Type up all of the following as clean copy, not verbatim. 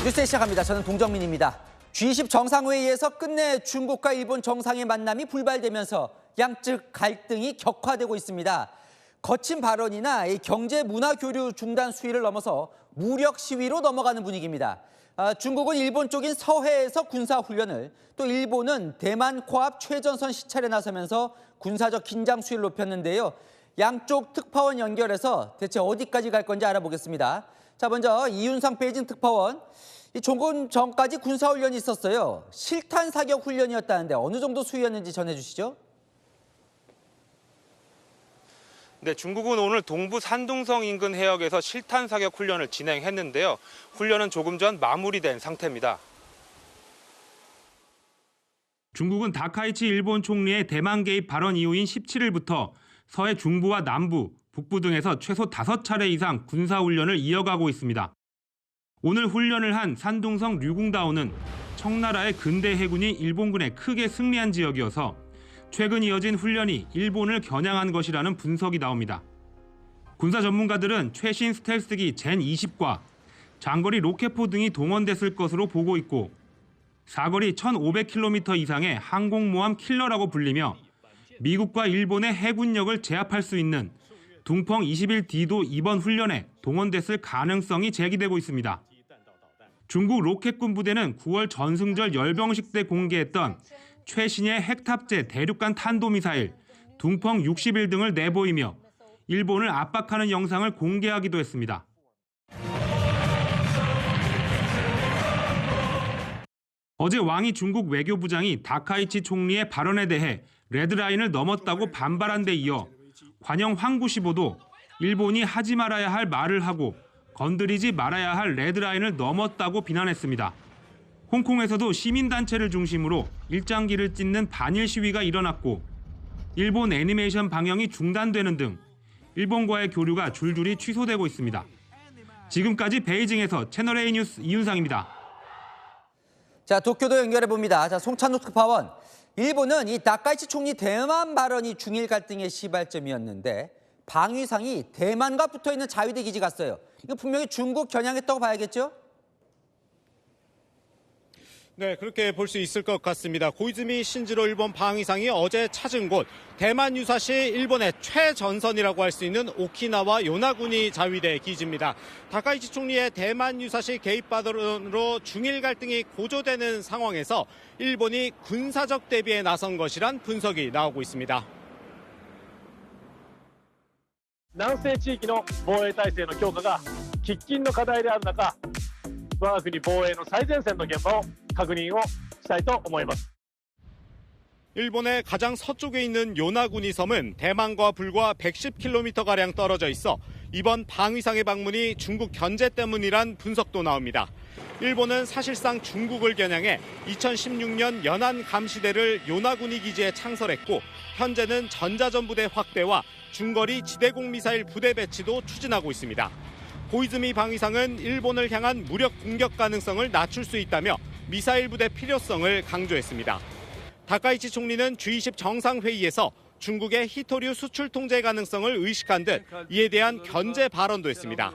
뉴스 시작합니다. 저는 동정민입니다. G20 정상회의에서 끝내 중국과 일본 정상의 만남이 불발되면서 양측 갈등이 격화되고 있습니다. 거친 발언이나 경제 문화 교류 중단 수위를 넘어서 무력 시위로 넘어가는 분위기입니다. 중국은 일본 쪽인 서해에서 군사훈련을, 또 일본은 대만 코앞 최전선 시찰에 나서면서 군사적 긴장 수위를 높였는데요. 양쪽 특파원 연결해서 대체 어디까지 갈 건지 알아보겠습니다. 자, 먼저 이윤상 베이징 특파원. 조금 전까지 군사훈련이 있었어요. 실탄 사격 훈련이었다는데 어느 정도 수위였는지 전해주시죠. 네, 중국은 오늘 동부 산둥성 인근 해역에서 실탄 사격 훈련을 진행했는데요. 훈련은 조금 전 마무리된 상태입니다. 중국은 다카이치 일본 총리의 대만 개입 발언 이후인 17일부터 서해 중부와 남부, 북부 등에서 최소 5차례 이상 군사훈련을 이어가고 있습니다. 오늘 훈련을 한 산둥성 류궁다오는 청나라의 근대 해군이 일본군에 크게 승리한 지역이어서 최근 이어진 훈련이 일본을 겨냥한 것이라는 분석이 나옵니다. 군사 전문가들은 최신 스텔스기 젠20과 장거리 로켓포 등이 동원됐을 것으로 보고 있고 사거리 1,500km 이상의 항공모함 킬러라고 불리며 미국과 일본의 해군력을 제압할 수 있는 둥펑 21D도 이번 훈련에 동원됐을 가능성이 제기되고 있습니다. 중국 로켓군 부대는 9월 전승절 열병식 때 공개했던 최신의 핵탑재 대륙간 탄도미사일 둥펑 61 등을 내보이며 일본을 압박하는 영상을 공개하기도 했습니다. 어제 왕이 중국 외교부장이 다카이치 총리의 발언에 대해 레드라인을 넘었다고 반발한 데 이어 관영 황구시보도 일본이 하지 말아야 할 말을 하고 건드리지 말아야 할 레드라인을 넘었다고 비난했습니다. 홍콩에서도 시민단체를 중심으로 일장기를 찢는 반일 시위가 일어났고 일본 애니메이션 방영이 중단되는 등 일본과의 교류가 줄줄이 취소되고 있습니다. 지금까지 베이징에서 채널A 뉴스 이윤상입니다. 자, 도쿄도 연결해 봅니다. 자, 송찬욱 특파원. 일본은 이 다카이치 총리 대만 발언이 중일 갈등의 시발점이었는데 방위상이 대만과 붙어있는 자위대 기지 갔어요. 이거 분명히 중국 겨냥했다고 봐야겠죠? 네, 그렇게 볼 수 있을 것 같습니다. 고이즈미 신지로 일본 방위상이 어제 찾은 곳, 대만 유사시 일본의 최전선이라고 할 수 있는 오키나와 요나구니 자위대 기지입니다. 다카이치 총리의 대만 유사시 개입 발언으로 중일 갈등이 고조되는 상황에서 일본이 군사적 대비에 나선 것이란 분석이 나오고 있습니다. 南西地域の防衛体制の強化が喫緊の課題である中、我が国防衛の最前線の現場を確認をしたいと思います。 일본의 가장 서쪽에 있는 요나구니 섬은 대만과 불과 110km가량 떨어져 있어 이번 방위상의 방문이 중국 견제 때문이란 분석도 나옵니다. 일본은 사실상 중국을 겨냥해 2016년 연안 감시대를 요나구니 기지에 창설했고 현재는 전자전부대 확대와 중거리 지대공 미사일 부대 배치도 추진하고 있습니다. 고이즈미 방위상은 일본을 향한 무력 공격 가능성을 낮출 수 있다며 미사일 부대 필요성을 강조했습니다. 다카이치 총리는 G20 정상회의에서 중국의 히토류 수출 통제 가능성을 의식한 듯 이에 대한 견제 발언도 했습니다.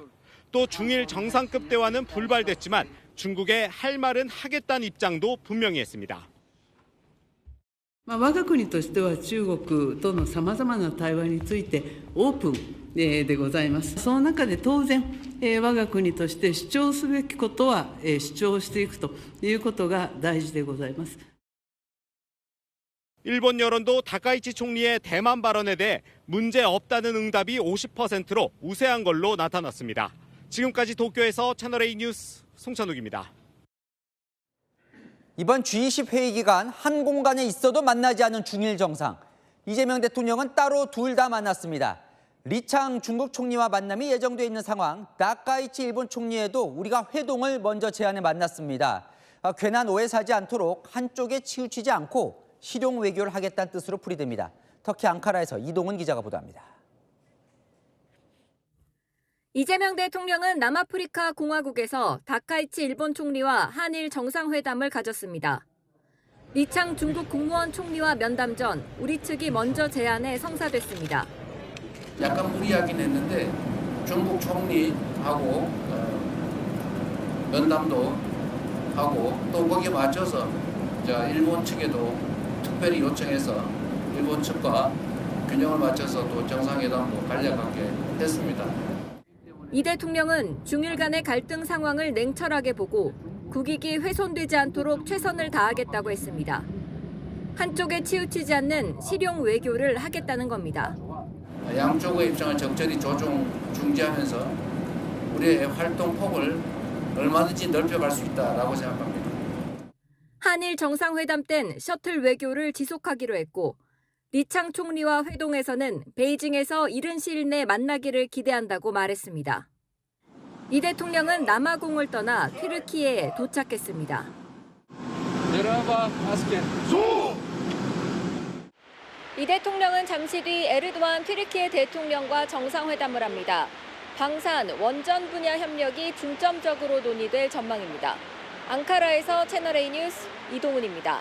또 중일 정상급 대화는 불발됐지만 중국에 할 말은 하겠다는 입장도 분명히 했습니다. 我が国としては中国とのさまざまな対話についてオープンでございます。その中で当然我が国として主張すべきことは主張していくということが大事でございます。 일본 여론도 다카이치 총리의 대만 발언에 대해 문제 없다는 응답이 50%로 우세한 걸로 나타났습니다. 지금까지 도쿄에서 채널A 뉴스 송찬욱입니다. 이번 G20 회의 기간 한 공간에 있어도 만나지 않은 중일 정상. 이재명 대통령은 따로 둘 다 만났습니다. 리창 중국 총리와 만남이 예정돼 있는 상황, 다카이치 일본 총리에도 우리가 회동을 먼저 제안해 만났습니다. 괜한 오해 사지 않도록 한쪽에 치우치지 않고 실용 외교를 하겠다는 뜻으로 풀이됩니다. 터키 앙카라에서 이동은 기자가 보도합니다. 이재명 대통령은 남아프리카 공화국에서 다카이치 일본 총리와 한일 정상회담을 가졌습니다. 리창 중국 국무원 총리와 면담 전 우리 측이 먼저 제안해 성사됐습니다. 약간 무리하긴 했는데 중국 총리하고 면담도 하고 또 거기에 맞춰서 일본 측에도 특별히 요청해서 일본 측과 균형을 맞춰서 또 정상회담도 간략하게 했습니다. 이 대통령은 중일 간의 갈등 상황을 냉철하게 보고 국익이 훼손되지 않도록 최선을 다하겠다고 했습니다. 한쪽에 치우치지 않는 실용 외교를 하겠다는 겁니다. 양쪽의 입장을 적절히 중지하면서 우리의 활동 폭을 얼마든지 넓혀갈 수 있다라고 생각합니다. 한일 정상회담 땐 셔틀 외교를 지속하기로 했고 리창 총리와 회동에서는 베이징에서 이른 시일 내 만나기를 기대한다고 말했습니다. 이 대통령은 남아공을 떠나 튀르키예에 도착했습니다. 이 대통령은 잠시 뒤 에르도안 튀르키예 대통령과 정상회담을 합니다. 방산, 원전 분야 협력이 중점적으로 논의될 전망입니다. 앙카라에서 채널A 뉴스 이동훈입니다.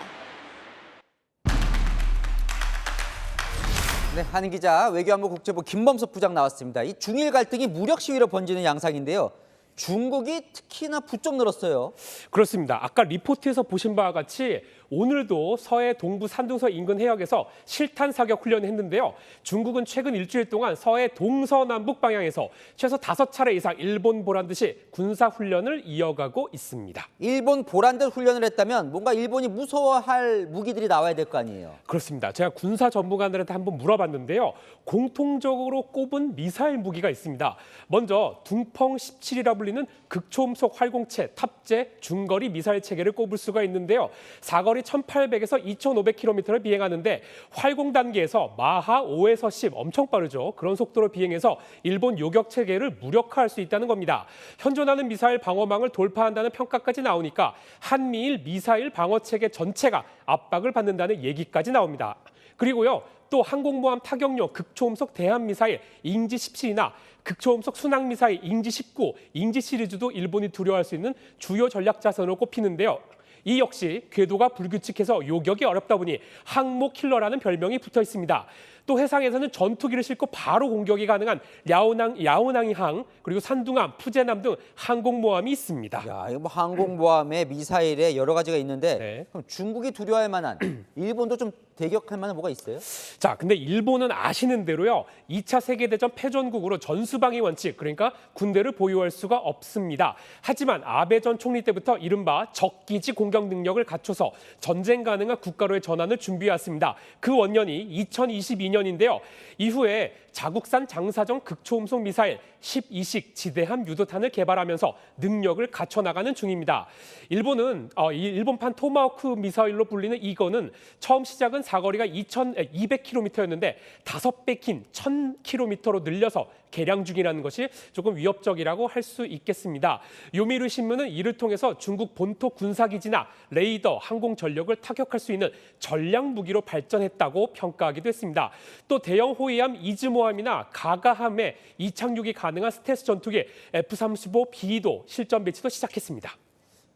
네, 한 기자, 외교안보 국제부 김범석 부장 나왔습니다. 이 중일 갈등이 무력 시위로 번지는 양상인데요. 중국이 특히나 부쩍 늘었어요. 그렇습니다. 아까 리포트에서 보신 바와 같이 오늘도 서해 동부 산둥서 인근 해역에서 실탄 사격 훈련을 했는데요. 중국은 최근 일주일 동안 서해 동서남북 방향에서 최소 5차례 이상 일본 보란 듯이 군사 훈련을 이어가고 있습니다. 일본 보란 듯 훈련을 했다면 뭔가 일본이 무서워할 무기들이 나와야 될 거 아니에요. 그렇습니다. 제가 군사 전문가들한테 한번 물어봤는데요. 공통적으로 꼽은 미사일 무기가 있습니다. 먼저 둥펑 17이라 불리는 극초음속 활공체 탑재 중거리 미사일 체계를 꼽을 수가 있는데요. 사거리 1800에서 2500km를 비행하는데 활공 단계에서 마하 5에서 10 엄청 빠르죠. 그런 속도로 비행해서 일본 요격 체계를 무력화할 수 있다는 겁니다. 현존하는 미사일 방어망을 돌파한다는 평가까지 나오니까 한미일 미사일 방어 체계 전체가 압박을 받는다는 얘기까지 나옵니다. 그리고요. 또 항공모함 타격용 극초음속 대함미사일 잉지 17이나 극초음속 순항미사일 잉지 19, 잉지 시리즈도 일본이 두려워할 수 있는 주요 전략 자산으로 꼽히는데요. 이 역시 궤도가 불규칙해서 요격이 어렵다 보니 항모 킬러라는 별명이 붙어 있습니다. 또 해상에서는 전투기를 싣고 바로 공격이 가능한 야오낭항 그리고 산둥함, 푸제남 등 항공모함이 있습니다. 야, 이거 뭐 항공모함에 미사일에 여러 가지가 있는데 네. 그럼 중국이 두려워할 만한 일본도 좀 대격할 만한 뭐가 있어요? 자, 근데 일본은 아시는 대로요. 2차 세계대전 패전국으로 전수방위 원칙, 그러니까 군대를 보유할 수가 없습니다. 하지만 아베 전 총리 때부터 이른바 적기지 공격 능력을 갖춰서 전쟁 가능한 국가로의 전환을 준비해왔습니다. 그 원년이 2022년인데요. 이후에 자국산 장사정 극초음속 미사일 12식 지대함 유도탄을 개발하면서 능력을 갖춰나가는 중입니다. 일본은 일본판 토마호크 미사일로 불리는 이거는 처음 시작은 사거리가 2,200km였는데 5배 긴 1,000km로 늘려서 개량 중이라는 것이 조금 위협적이라고 할 수 있겠습니다. 요미르 신문은 이를 통해서 중국 본토 군사기지나 레이더, 항공 전력을 타격할 수 있는 전략 무기로 발전했다고 평가하기도 했습니다. 또 대형 호위함 이즈모함이나 가가함에 이착륙이 가능한 스텔스 전투기 F-35B도 실전 배치도 시작했습니다.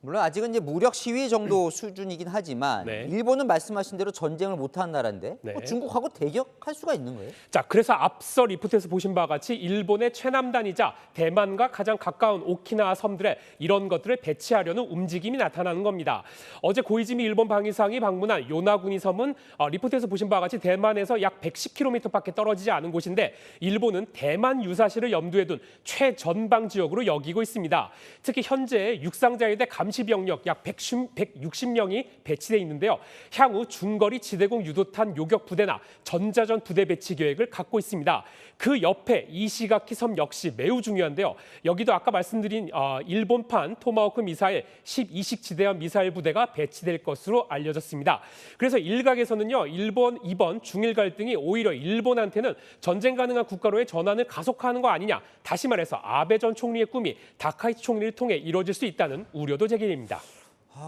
물론 아직은 이제 무력 시위 정도 수준이긴 하지만 네. 일본은 말씀하신 대로 전쟁을 못하는 나라인데 네. 뭐 중국하고 대격할 수가 있는 거예요? 자, 그래서 앞서 리포트에서 보신 바와 같이 일본의 최남단이자 대만과 가장 가까운 오키나와 섬들에 이런 것들을 배치하려는 움직임이 나타나는 겁니다. 어제 고이즈미 일본 방위상이 방문한 요나구니 섬은 리포트에서 보신 바와 같이 대만에서 약 110km밖에 떨어지지 않은 곳인데 일본은 대만 유사시를 염두에 둔 최전방 지역으로 여기고 있습니다. 특히 현재 육상자위대 감시병력 약 160명이 배치돼 있는데요. 향후 중거리 지대공 유도탄 요격 부대나 전자전 부대 배치 계획을 갖고 있습니다. 그 옆에 이시가키 섬 역시 매우 중요한데요. 여기도 아까 말씀드린 일본판 토마호크 미사일 12식 지대함 미사일 부대가 배치될 것으로 알려졌습니다. 그래서 일각에서는요. 이번 중일 갈등이 오히려 일본한테는 전쟁 가능한 국가로의 전환을 가속화하는 거 아니냐. 다시 말해서 아베 전 총리의 꿈이 다카이치 총리를 통해 이루어질 수 있다는 우려도 제기됩니다.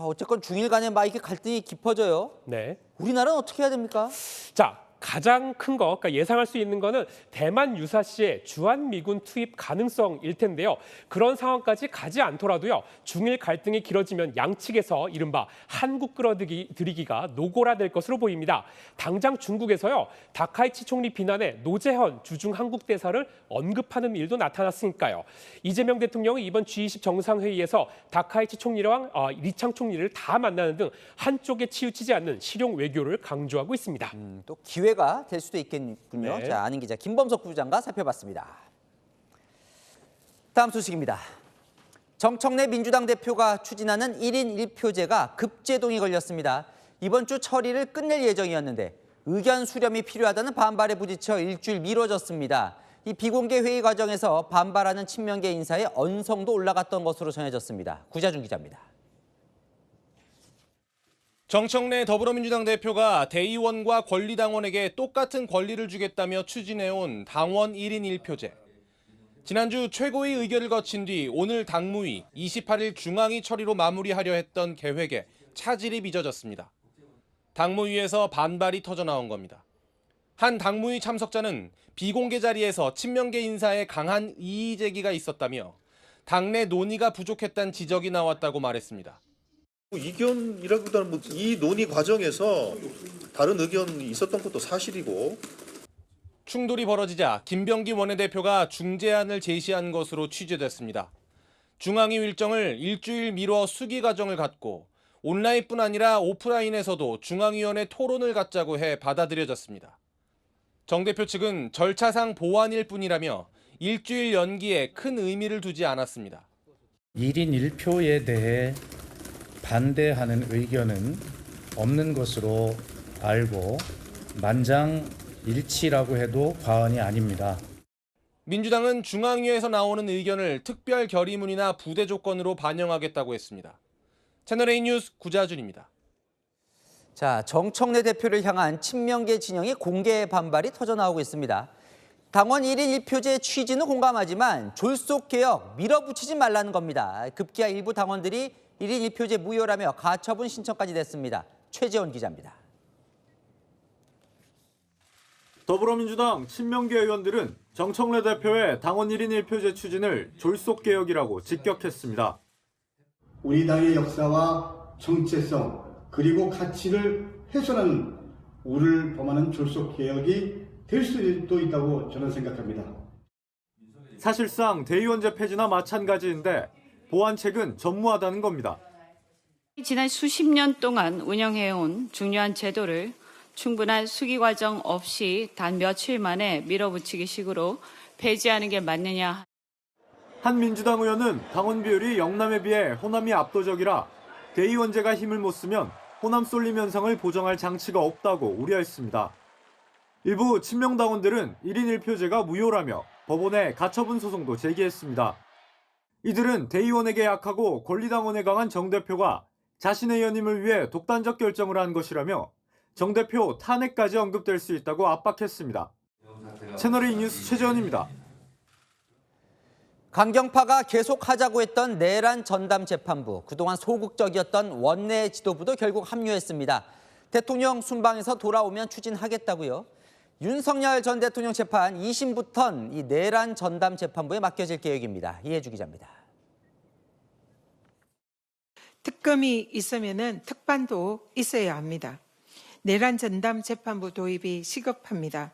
어쨌건 중일 간에 막 이렇게 갈등이 깊어져요. 네. 우리나라는 어떻게 해야 됩니까? 자, 가장 큰 거, 그러니까 예상할 수 있는 거는 대만 유사시의 주한미군 투입 가능성일 텐데요. 그런 상황까지 가지 않더라도요. 중일 갈등이 길어지면 양측에서 이른바 한국 끌어들이기가 노골화될 것으로 보입니다. 당장 중국에서요. 다카이치 총리 비난에 노재현 주중 한국 대사를 언급하는 일도 나타났으니까요. 이재명 대통령이 이번 G20 정상회의에서 다카이치 총리랑 리창 총리를 다 만나는 등 한쪽에 치우치지 않는 실용 외교를 강조하고 있습니다. 또 기회가 될 수도 있겠군요. 네. 자, 아는 기자 김범석 부장과 살펴봤습니다. 다음 소식입니다. 정청래 민주당 대표가 추진하는 1인 1표제가 급제동이 걸렸습니다. 이번 주 처리를 끝낼 예정이었는데 의견 수렴이 필요하다는 반발에 부딪혀 일주일 미뤄졌습니다. 이 비공개 회의 과정에서 반발하는 친명계 인사의 언성도 올라갔던 것으로 전해졌습니다. 구자준 기자입니다. 정청래 더불어민주당 대표가 대의원과 권리당원에게 똑같은 권리를 주겠다며 추진해온 당원 1인 1표제. 지난주 최고위 의결을 거친 뒤 오늘 당무위 28일 중앙위 처리로 마무리하려 했던 계획에 차질이 빚어졌습니다. 당무위에서 반발이 터져나온 겁니다. 한 당무위 참석자는 비공개 자리에서 친명계 인사의 강한 이의 제기가 있었다며 당내 논의가 부족했다는 지적이 나왔다고 말했습니다. 이견이라기보다는 이 논의 과정에서 다른 의견이 있었던 것도 사실이고. 충돌이 벌어지자 김병기 원내대표가 중재안을 제시한 것으로 취재됐습니다. 중앙위 일정을 일주일 미뤄 수기 과정을 갖고 온라인뿐 아니라 오프라인에서도 중앙위원회 토론을 갖자고 해 받아들여졌습니다. 정 대표 측은 절차상 보완일 뿐이라며 일주일 연기에 큰 의미를 두지 않았습니다. 1인 1표에 대해 반대하는 의견은 없는 것으로 알고 만장일치라고 해도 과언이 아닙니다. 민주당은 중앙위에서 나오는 의견을 특별 결의문이나 부대 조건으로 반영하겠다고 했습니다. 채널A 뉴스 구자준입니다. 자, 정청래 대표를 향한 친명계 진영의 공개 반발이 터져나오고 있습니다. 당원 1인 1표제 취지는 공감하지만 졸속개혁 밀어붙이지 말라는 겁니다. 급기야 일부 당원들이 1인 1표제 무효라며 가처분 신청까지 냈습니다. 최재원 기자입니다. 더불어민주당 친명계 의원들은 정청래 대표의 당원 1인 1표제 추진을 졸속개혁이라고 직격했습니다. 우리 당의 역사와 정체성 그리고 가치를 훼손하는 우를 범하는 졸속개혁이 될 수도 있다고 저는 생각합니다. 사실상 대의원제 폐지나 마찬가지인데 보완책은 전무하다는 겁니다. 지난 수십 년 동안 운영해온 중요한 제도를 충분한 수기 과정 없이 단 며칠 만에 밀어붙이기 식으로 폐지하는 게 맞느냐. 한 민주당 의원은 당원 비율이 영남에 비해 호남이 압도적이라 대의원제가 힘을 못 쓰면 호남 쏠림 현상을 보정할 장치가 없다고 우려했습니다. 일부 친명당원들은 1인 1표제가 무효라며 법원에 가처분 소송도 제기했습니다. 이들은 대의원에게 약하고 권리당원에 강한 정 대표가 자신의 연임을 위해 독단적 결정을 한 것이라며 정 대표 탄핵까지 언급될 수 있다고 압박했습니다. 채널A 뉴스 최재원입니다. 강경파가 계속하자고 했던 내란 전담 재판부, 그동안 소극적이었던 원내 지도부도 결국 합류했습니다. 대통령 순방에서 돌아오면 추진하겠다고요. 윤석열 전 대통령 재판 2심부턴 이 내란 전담 재판부에 맡겨질 계획입니다. 이해주 기자입니다. 특검이 있으면은 특반도 있어야 합니다. 내란 전담 재판부 도입이 시급합니다.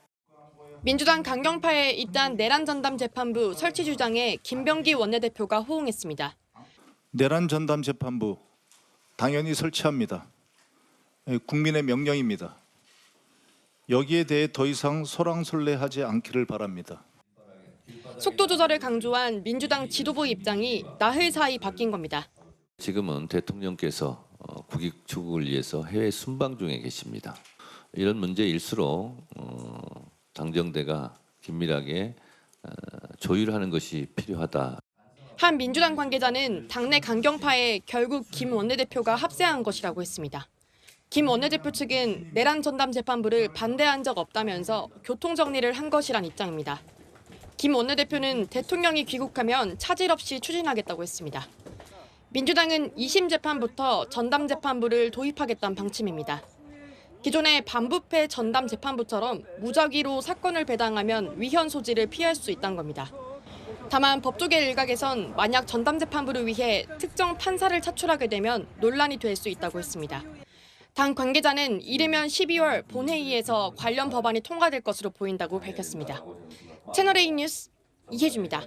민주당 강경파에 잇단 내란 전담 재판부 설치 주장에 김병기 원내대표가 호응했습니다. 내란 전담 재판부 당연히 설치합니다. 국민의 명령입니다. 여기에 대해 더 이상 소랑설레하지 않기를 바랍니다. 속도 조절을 강조한 민주당 지도부 입장이 나흘 사이 바뀐 겁니다. 지금은 대통령께서 국익 추구를 위해서 해외 순방 중에 계십니다. 이런 문제일수록 당정대가 긴밀하게 조율하는 것이 필요하다. 한 민주당 관계자는 당내 강경파에 결국 김 원내대표가 합세한 것이라고 했습니다. 김 원내대표 측은 내란 전담 재판부를 반대한 적 없다면서 교통정리를 한 것이란 입장입니다. 김 원내대표는 대통령이 귀국하면 차질 없이 추진하겠다고 했습니다. 민주당은 2심 재판부터 전담 재판부를 도입하겠다는 방침입니다. 기존의 반부패 전담 재판부처럼 무작위로 사건을 배당하면 위헌 소지를 피할 수 있다는 겁니다. 다만 법조계 일각에선 만약 전담 재판부를 위해 특정 판사를 차출하게 되면 논란이 될 수 있다고 했습니다. 당 관계자는 이르면 12월 본회의에서 관련 법안이 통과될 것으로 보인다고 밝혔습니다. 채널A 뉴스 이혜주입니다.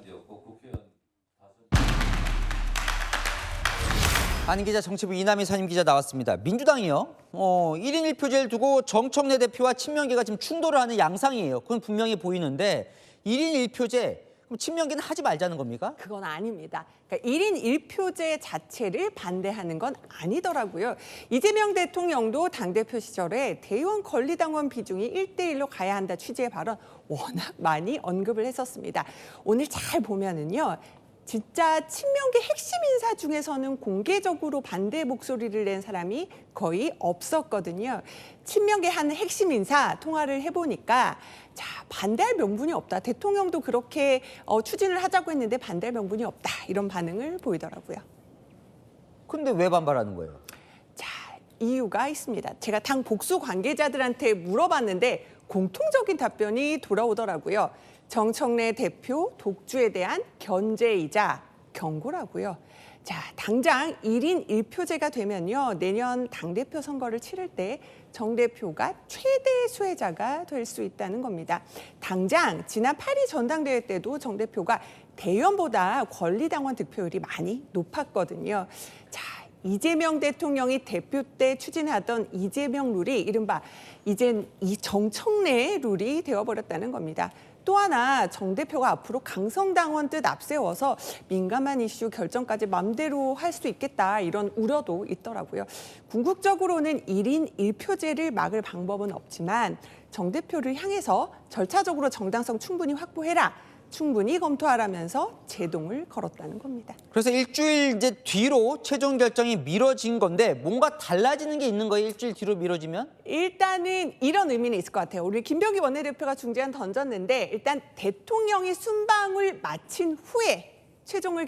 안 기자, 정치부 이남희 선임 기자 나왔습니다. 민주당이요. 1인 1표제를 두고 정청래 대표와 친명계가 지금 충돌을 하는 양상이에요. 그건 분명히 보이는데 1인 1표제, 그럼 친명계는 하지 말자는 겁니까? 그건 아닙니다. 그러니까 1인 1표제 자체를 반대하는 건 아니더라고요. 이재명 대통령도 당대표 시절에 대의원 권리당원 비중이 1대1로 가야 한다 취지의 발언 워낙 많이 언급을 했었습니다. 오늘 잘 보면은요. 진짜 친명계 핵심 인사 중에서는 공개적으로 반대 목소리를 낸 사람이 거의 없었거든요. 친명계 한 핵심 인사 통화를 해보니까 자, 반대할 명분이 없다. 대통령도 그렇게 추진을 하자고 했는데 반대할 명분이 없다. 이런 반응을 보이더라고요. 근데 왜 반발하는 거예요? 자, 이유가 있습니다. 제가 당 복수 관계자들한테 물어봤는데 공통적인 답변이 돌아오더라고요. 정청래 대표 독주에 대한 견제이자 경고라고요. 자, 당장 1인 1표제가 되면요. 내년 당대표 선거를 치를 때 정 대표가 최대 수혜자가 될 수 있다는 겁니다. 당장 지난 8.2 전당대회 때도 정 대표가 대의원보다 권리당원 득표율이 많이 높았거든요. 자, 이재명 대통령이 대표 때 추진하던 이재명 룰이 이른바 이젠 이 정청래 룰이 되어버렸다는 겁니다. 또 하나 정 대표가 앞으로 강성당원 뜻 앞세워서 민감한 이슈 결정까지 맘대로 할 수 있겠다 이런 우려도 있더라고요. 궁극적으로는 1인 1표제를 막을 방법은 없지만 정 대표를 향해서 절차적으로 정당성 충분히 확보해라. 충분히 검토하라면서 제동을 걸었다는 겁니다. 그래서 일주일 이제 뒤로 최종 결정이 미뤄진 건데 뭔가 달라지는 게 있는 거예요? 일주일 뒤로 미뤄지면? 일단은 이런 의미는 있을 것 같아요. 우리 김병기 원내대표가 중재안 던졌는데 일단 대통령이 순방을 마친 후에 최종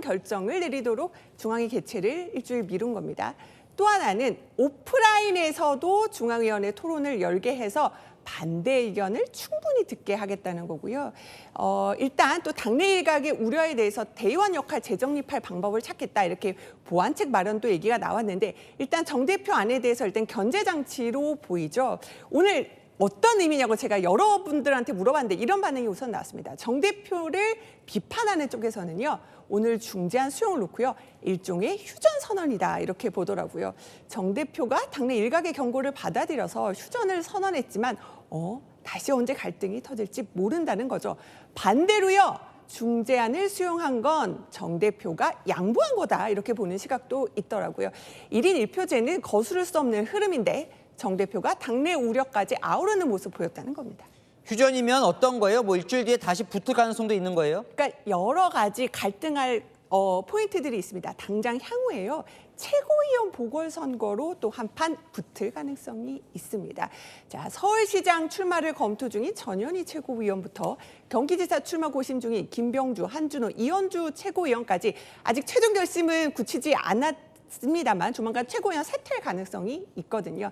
결정을 내리도록 중앙위 개최를 일주일 미룬 겁니다. 또 하나는 오프라인에서도 중앙위원회 토론을 열게 해서 반대 의견을 충분히 듣게 하겠다는 거고요. 일단 또 당내 일각의 우려에 대해서 대의원 역할 재정립할 방법을 찾겠다 이렇게 보완책 마련도 얘기가 나왔는데 일단 정 대표 안에 대해서 일단 견제 장치로 보이죠. 오늘 어떤 의미냐고 제가 여러분들한테 물어봤는데 이런 반응이 우선 나왔습니다. 정 대표를 비판하는 쪽에서는요. 오늘 중재안 수용을 놓고요. 일종의 휴전 선언이다 이렇게 보더라고요. 정 대표가 당내 일각의 경고를 받아들여서 휴전을 선언했지만 다시 언제 갈등이 터질지 모른다는 거죠. 반대로요. 중재안을 수용한 건 정 대표가 양보한 거다 이렇게 보는 시각도 있더라고요. 1인 1표제는 거스를 수 없는 흐름인데 정 대표가 당내 우려까지 아우르는 모습 보였다는 겁니다. 휴전이면 어떤 거예요? 뭐 일주일 뒤에 다시 붙을 가능성도 있는 거예요? 그러니까 여러 가지 갈등할 포인트들이 있습니다. 당장 향후에요. 최고위원 보궐선거로 또 한판 붙을 가능성이 있습니다. 자, 서울시장 출마를 검토 중인 전현희 최고위원부터 경기지사 출마 고심 중인 김병주, 한준호, 이현주 최고위원까지 아직 최종 결심은 굳히지 않았습니다만 조만간 최고위원 사퇴할 가능성이 있거든요.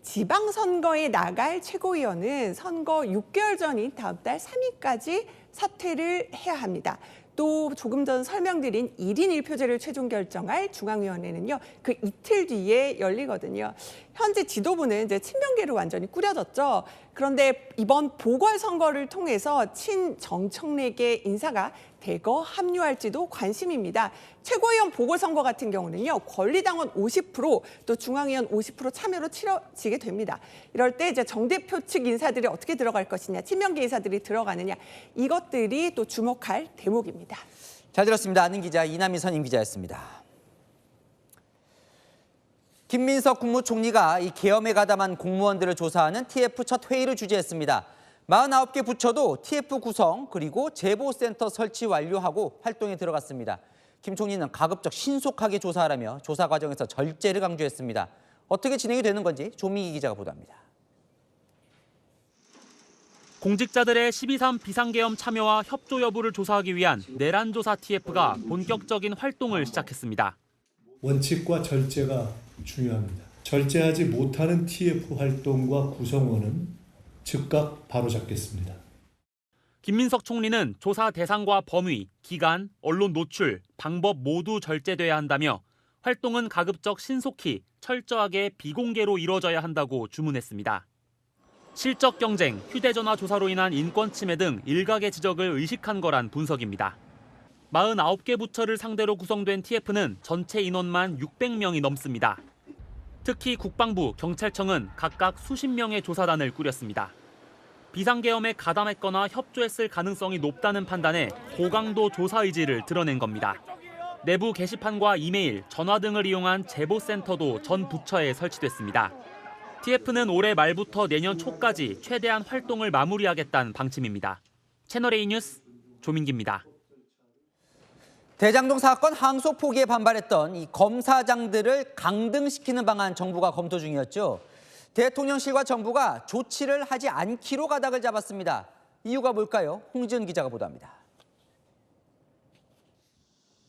지방선거에 나갈 최고위원은 선거 6개월 전인 다음 달 3일까지 사퇴를 해야 합니다. 또 조금 전 설명드린 1인 1표제를 최종 결정할 중앙위원회는요. 그 이틀 뒤에 열리거든요. 현재 지도부는 이제 친명계로 완전히 꾸려졌죠. 그런데 이번 보궐선거를 통해서 친정청래계 인사가 대거 합류할지도 관심입니다. 최고위원 보궐선거 같은 경우는요. 권리당원 50% 또 중앙위원 50% 참여로 치러지게 됩니다. 이럴 때 이제 정 대표 측 인사들이 어떻게 들어갈 것이냐, 친명계 인사들이 들어가느냐 이것들이 또 주목할 대목입니다. 잘 들었습니다. 아는 기자 이남희 선임 기자였습니다. 김민석 국무총리가 이 계엄에 가담한 공무원들을 조사하는 TF 첫 회의를 주재했습니다. 49개 부처도 TF 구성 그리고 제보센터 설치 완료하고 활동에 들어갔습니다. 김 총리는 가급적 신속하게 조사하라며 조사 과정에서 절제를 강조했습니다. 어떻게 진행이 되는 건지 조미기 기자가 보도합니다. 공직자들의 12.3 비상계엄 참여와 협조 여부를 조사하기 위한 내란조사 TF가 본격적인 활동을 시작했습니다. 원칙과 절제가 중요합니다. 절제하지 못하는 TF 활동과 구성원은 즉각 바로잡겠습니다. 김민석 총리는 조사 대상과 범위, 기간, 언론 노출, 방법 모두 절제돼야 한다며 활동은 가급적 신속히 철저하게 비공개로 이뤄져야 한다고 주문했습니다. 실적 경쟁, 휴대전화 조사로 인한 인권 침해 등 일각의 지적을 의식한 거란 분석입니다. 49개 부처를 상대로 구성된 TF는 전체 인원만 600명이 넘습니다. 특히 국방부, 경찰청은 각각 수십 명의 조사단을 꾸렸습니다. 비상계엄에 가담했거나 협조했을 가능성이 높다는 판단에 고강도 조사 의지를 드러낸 겁니다. 내부 게시판과 이메일, 전화 등을 이용한 제보센터도 전 부처에 설치됐습니다. TF는 올해 말부터 내년 초까지 최대한 활동을 마무리하겠다는 방침입니다. 채널A 뉴스 조민기입니다. 대장동 사건 항소 포기에 반발했던 이 검사장들을 강등시키는 방안 정부가 검토 중이었죠. 대통령실과 정부가 조치를 하지 않기로 가닥을 잡았습니다. 이유가 뭘까요? 홍지은 기자가 보도합니다.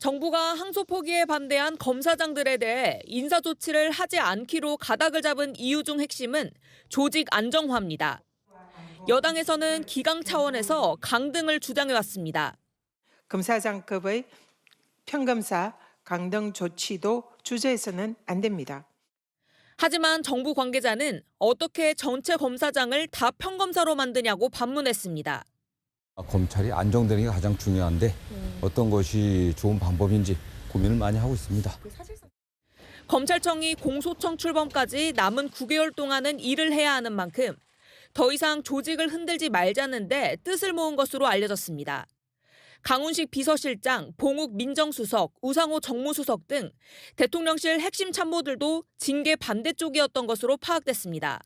정부가 항소 포기에 반대한 검사장들에 대해 인사조치를 하지 않기로 가닥을 잡은 이유 중 핵심은 조직 안정화입니다. 여당에서는 기강 차원에서 강등을 주장해왔습니다. 검사장급의 평검사 강등 조치도 주저해서는 안 됩니다. 하지만 정부 관계자는 어떻게 전체 검사장을 다 평검사로 만드냐고 반문했습니다. 검찰이 안정되는 게 가장 중요한데 어떤 것이 좋은 방법인지 고민을 많이 하고 있습니다. 검찰청이 공소청 출범까지 남은 9개월 동안은 일을 해야 하는 만큼 더 이상 조직을 흔들지 말자는데 뜻을 모은 것으로 알려졌습니다. 강훈식 비서실장, 봉욱 민정수석, 우상호 정무수석 등 대통령실 핵심 참모들도 징계 반대쪽이었던 것으로 파악됐습니다.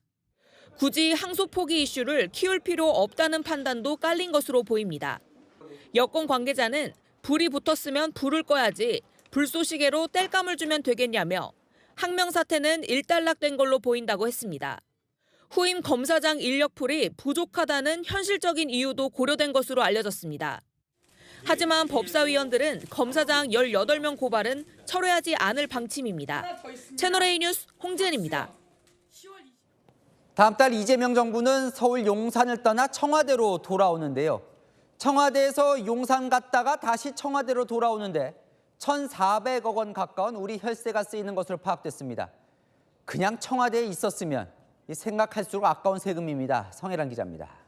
굳이 항소 포기 이슈를 키울 필요 없다는 판단도 깔린 것으로 보입니다. 여권 관계자는 불이 붙었으면 불을 꺼야지 불쏘시개로 땔감을 주면 되겠냐며 항명 사태는 일단락된 걸로 보인다고 했습니다. 후임 검사장 인력풀이 부족하다는 현실적인 이유도 고려된 것으로 알려졌습니다. 하지만 법사위원들은 검사장 18명 고발은 철회하지 않을 방침입니다. 채널A 뉴스 홍지은입니다. 다음 달 이재명 정부는 서울 용산을 떠나 청와대로 돌아오는데요. 청와대에서 용산 갔다가 다시 청와대로 돌아오는데 1,400억 원 가까운 우리 혈세가 쓰이는 것으로 파악됐습니다. 그냥 청와대에 있었으면 생각할수록 아까운 세금입니다. 성혜란 기자입니다.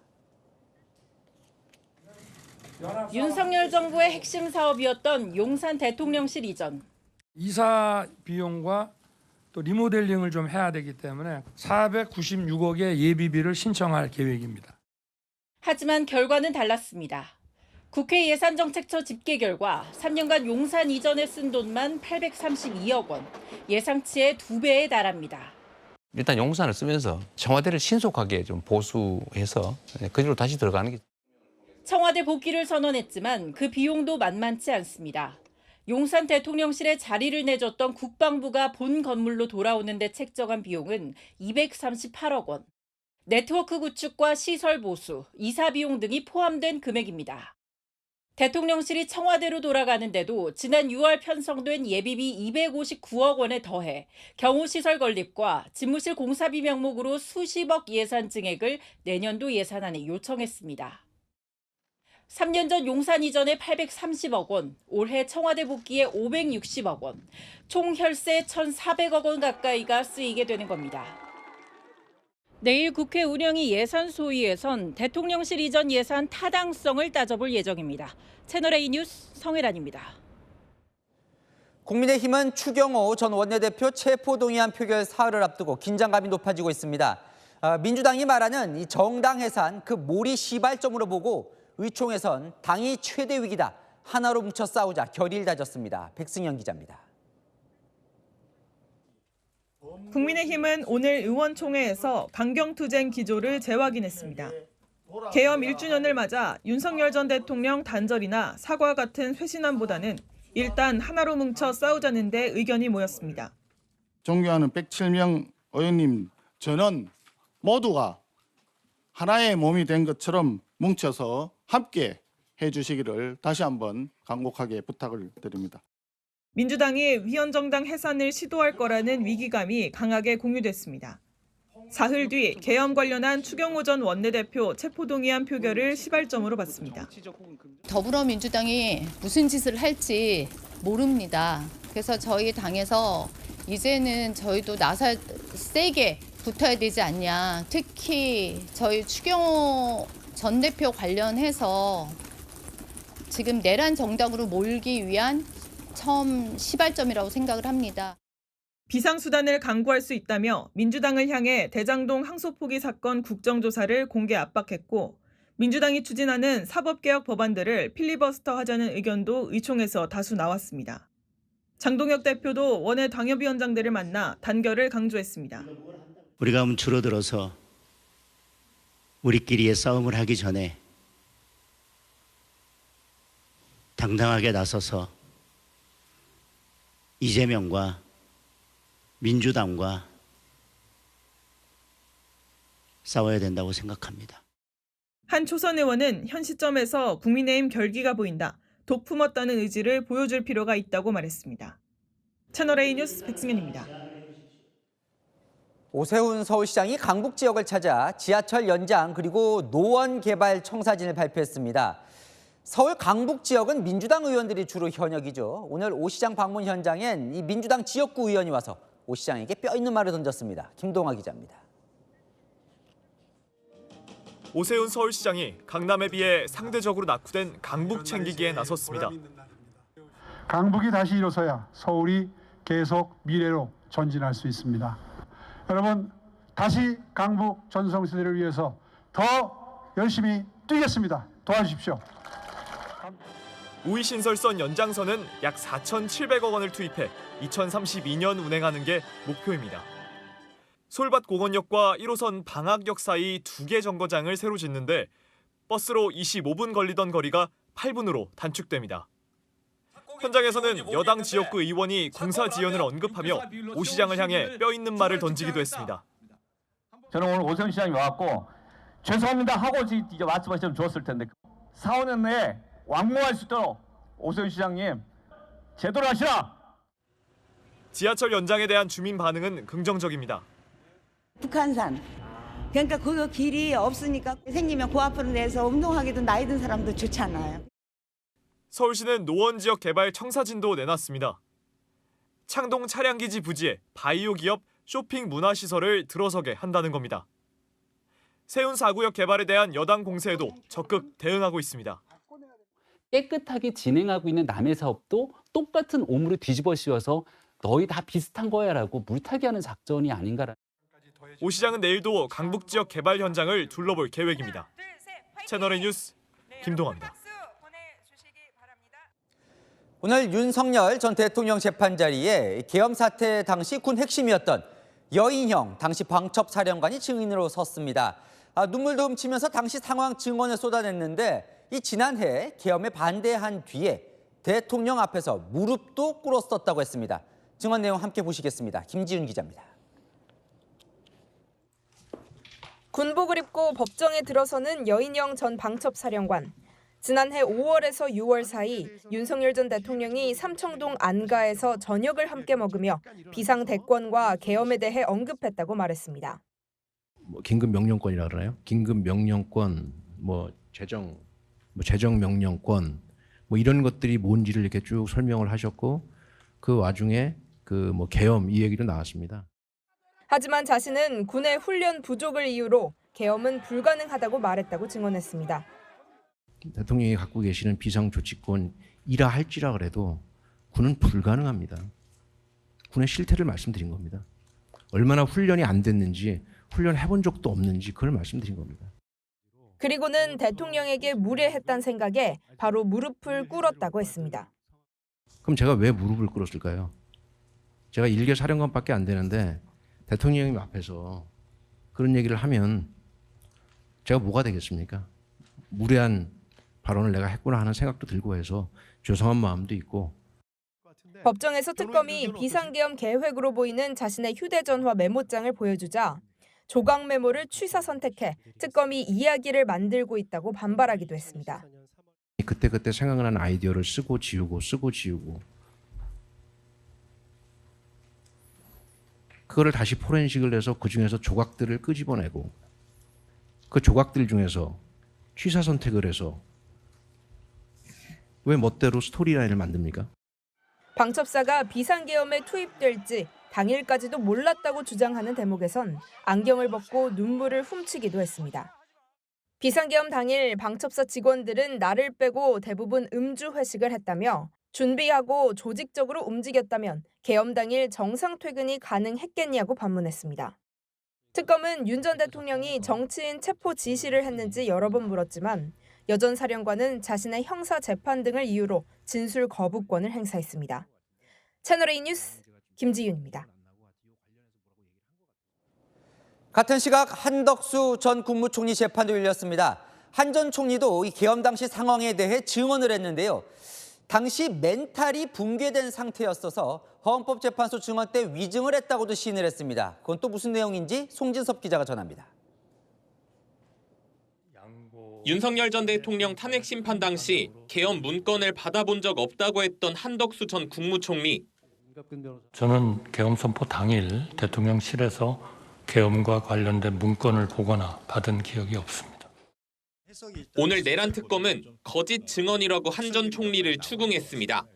윤석열 정부의 핵심 사업이었던 용산 대통령실 이전. 이사 비용과 또 리모델링을 좀 해야 되기 때문에 496억의 예비비를 신청할 계획입니다. 하지만 결과는 달랐습니다. 국회 예산정책처 집계 결과 3년간 용산 이전에 쓴 돈만 832억 원, 예상치의 2배에 달합니다. 일단 용산을 쓰면서 청와대를 신속하게 좀 보수해서 그대로 다시 들어가는 게. 청와대 복귀를 선언했지만 그 비용도 만만치 않습니다. 용산 대통령실에 자리를 내줬던 국방부가 본 건물로 돌아오는 데 책정한 비용은 238억 원. 네트워크 구축과 시설 보수, 이사 비용 등이 포함된 금액입니다. 대통령실이 청와대로 돌아가는데도 지난 6월 편성된 예비비 259억 원에 더해 경호시설 건립과 집무실 공사비 명목으로 수십억 예산 증액을 내년도 예산안에 요청했습니다. 3년 전 용산 이전에 830억 원, 올해 청와대 복귀에 560억 원, 총 혈세 1,400억 원 가까이가 쓰이게 되는 겁니다. 내일 국회 운영위 예산소위에선 대통령실 이전 예산 타당성을 따져볼 예정입니다. 채널A 뉴스 성혜란입니다. 국민의힘은 추경호 전 원내대표 체포동의안 표결 사흘을 앞두고 긴장감이 높아지고 있습니다. 민주당이 말하는 이 정당 해산 그 몰이 시발점으로 보고 의총에선 당이 최대 위기다. 하나로 뭉쳐 싸우자 결의를 다졌습니다. 백승현 기자입니다. 국민의힘은 오늘 의원총회에서 강경투쟁 기조를 재확인했습니다. 계엄 1주년을 맞아 윤석열 전 대통령 단절이나 사과 같은 회신안보다는 일단 하나로 뭉쳐 싸우자는 데 의견이 모였습니다. 존경하는 107명 의원님 저는 모두가 하나의 몸이 된 것처럼 뭉쳐서 함께 해주시기를 다시 한번 간곡하게 부탁을 드립니다. 민주당이 위헌정당 해산을 시도할 거라는 위기감이 강하게 공유됐습니다. 사흘 뒤 계엄 관련한 추경호 전 원내대표 체포동의안 표결을 시발점으로 봤습니다. 더불어민주당이 무슨 짓을 할지 모릅니다. 그래서 저희 당에서 이제는 저희도 세게 붙어야 되지 않냐. 특히 저희 추경호 전 대표 관련해서 지금 내란 정당으로 몰기 위한 처음 시발점이라고 생각을 합니다. 비상수단을 강구할 수 있다며 민주당을 향해 대장동 항소 포기 사건 국정조사를 공개 압박했고 민주당이 추진하는 사법개혁 법안들을 필리버스터 하자는 의견도 의총에서 다수 나왔습니다. 장동혁 대표도 원외 당협위원장들을 만나 단결을 강조했습니다. 우리가 줄어들어서 우리끼리의 싸움을 하기 전에 당당하게 나서서 이재명과 민주당과 싸워야 된다고 생각합니다. 한 초선 의원은 현 시점에서 국민의힘 결기가 보인다. 독 품었다는 의지를 보여줄 필요가 있다고 말했습니다. 채널A 뉴스 백승현입니다. 오세훈 서울시장이 강북 지역을 찾아 지하철 연장 그리고 노원 개발 청사진을 발표했습니다. 서울 강북 지역은 민주당 의원들이 주로 현역이죠. 오늘 오 시장 방문 현장엔 이 민주당 지역구 의원이 와서 오 시장에게 뼈 있는 말을 던졌습니다. 김동아 기자입니다. 오세훈 서울시장이 강남에 비해 상대적으로 낙후된 강북 챙기기에 나섰습니다. 강북이 다시 일어서야 서울이 계속 미래로 전진할 수 있습니다. 여러분, 다시 강북 전성시대를 위해서 더 열심히 뛰겠습니다. 도와주십시오. 우이신설선 연장선은 약 4,700억 원을 투입해 2032년 운행하는 게 목표입니다. 솔밭 공원역과 1호선 방학역 사이 2개 정거장을 새로 짓는데 버스로 25분 걸리던 거리가 8분으로 단축됩니다. 현장에서는 여당 지역구 의원이 공사 지연을 언급하며 오 시장을 향해 뼈 있는 말을 던지기도 했습니다. 저는 오늘 오세훈 시장이 와갖고 죄송합니다 하고 이제 말씀하시면 좋았을 텐데 4, 5년 내에 완공할 수 있도록 오세훈 시장님 제대로 하시라. 지하철 연장에 대한 주민 반응은 긍정적입니다. 북한산. 그러니까 그 길이 없으니까 생기면 그 앞으로 내서 운동하기도 나이 든 사람도 좋잖아요. 서울시는 노원 지역 개발 청사진도 내놨습니다. 창동 차량기지 부지에 바이오 기업 쇼핑 문화시설을 들어서게 한다는 겁니다. 세운 4구역 개발에 대한 여당 공세에도 적극 대응하고 있습니다. 깨끗하게 진행하고 있는 남의 사업도 똑같은 오물을 뒤집어 씌워서 너희 다 비슷한 거야라고 물타기하는 작전이 아닌가라는. 오 시장은 내일도 강북 지역 개발 현장을 둘러볼 계획입니다. 채널A 뉴스 김동아입니다. 오늘 윤석열 전 대통령 재판 자리에 계엄 사태 당시 군 핵심이었던 여인형 당시 방첩사령관이 증인으로 섰습니다. 눈물도 훔치면서 당시 상황 증언을 쏟아냈는데 이 지난해 계엄에 반대한 뒤에 대통령 앞에서 무릎도 꿇었었다고 했습니다. 증언 내용 함께 보시겠습니다. 김지윤 기자입니다. 군복을 입고 법정에 들어서는 여인영 전 방첩사령관. 지난해 5월에서 6월 사이 윤석열 전 대통령이 삼청동 안가에서 저녁을 함께 먹으며 비상대권과 계엄에 대해 언급했다고 말했습니다. 긴급 명령권이라 그러나요? 긴급 명령권, 재정 명령권, 이런 것들이 뭔지를 이렇게 쭉 설명을 하셨고 그 와중에 계엄 이 얘기도 나왔습니다. 하지만 자신은 군의 훈련 부족을 이유로 계엄은 불가능하다고 말했다고 증언했습니다. 대통령이 갖고 계시는 비상조치권이라 할지라 그래도 군은 불가능합니다. 군의 실태를 말씀드린 겁니다. 얼마나 훈련이 안 됐는지, 훈련해본 적도 없는지 그걸 말씀드린 겁니다. 그리고는 대통령에게 무례했다는 생각에 바로 무릎을 꿇었다고 했습니다. 그럼 제가 왜 무릎을 꿇었을까요? 제가 1개 사령관밖에 안 되는데 대통령님 앞에서 그런 얘기를 하면 제가 뭐가 되겠습니까? 무례한 발언을 내가 했구나 하는 생각도 들고 해서 죄송한 마음도 있고. 법정에서 특검이 비상계엄 계획으로 보이는 자신의 휴대전화 메모장을 보여주자 조각 메모를 취사 선택해 특검이 이야기를 만들고 있다고 반발하기도 했습니다. 그때그때 생각나는 아이디어를 쓰고 지우고 그거를 다시 포렌식을 해서 그중에서 조각들을 끄집어내고 그 조각들 중에서 취사 선택을 해서 왜 멋대로 스토리라인을 만듭니까? 방첩사가 비상계엄에 투입될지 당일까지도 몰랐다고 주장하는 대목에선 안경을 벗고 눈물을 훔치기도 했습니다. 비상계엄 당일 방첩사 직원들은 나를 빼고 대부분 음주 회식을 했다며 준비하고 조직적으로 움직였다면 계엄 당일 정상 퇴근이 가능했겠냐고 반문했습니다. 특검은 윤 전 대통령이 정치인 체포 지시를 했는지 여러 번 물었지만 여 전 사령관은 자신의 형사 재판 등을 이유로 진술 거부권을 행사했습니다. 채널A 뉴스 김지윤입니다. 같은 시각 한덕수 전 국무총리 재판도 열렸습니다. 한 전 총리도 이 계엄 당시 상황에 대해 증언을 했는데요. 당시 멘탈이 붕괴된 상태였어서 헌법재판소 증언 때 위증을 했다고도 시인을 했습니다. 그건 또 무슨 내용인지 송진섭 기자가 전합니다. 윤석열 전 대통령 탄핵 심판 당시 계엄 문건을 받아본 적 없다고 했던 한덕수 전 국무총리. 저는 계엄 선포 당일 대통령실에서 계엄과 관련된 문건을 보거나 받은 기억이 없습니다. 오늘 내란 특검은 거짓 증언이라고 한 전 총리를 추궁했습니다.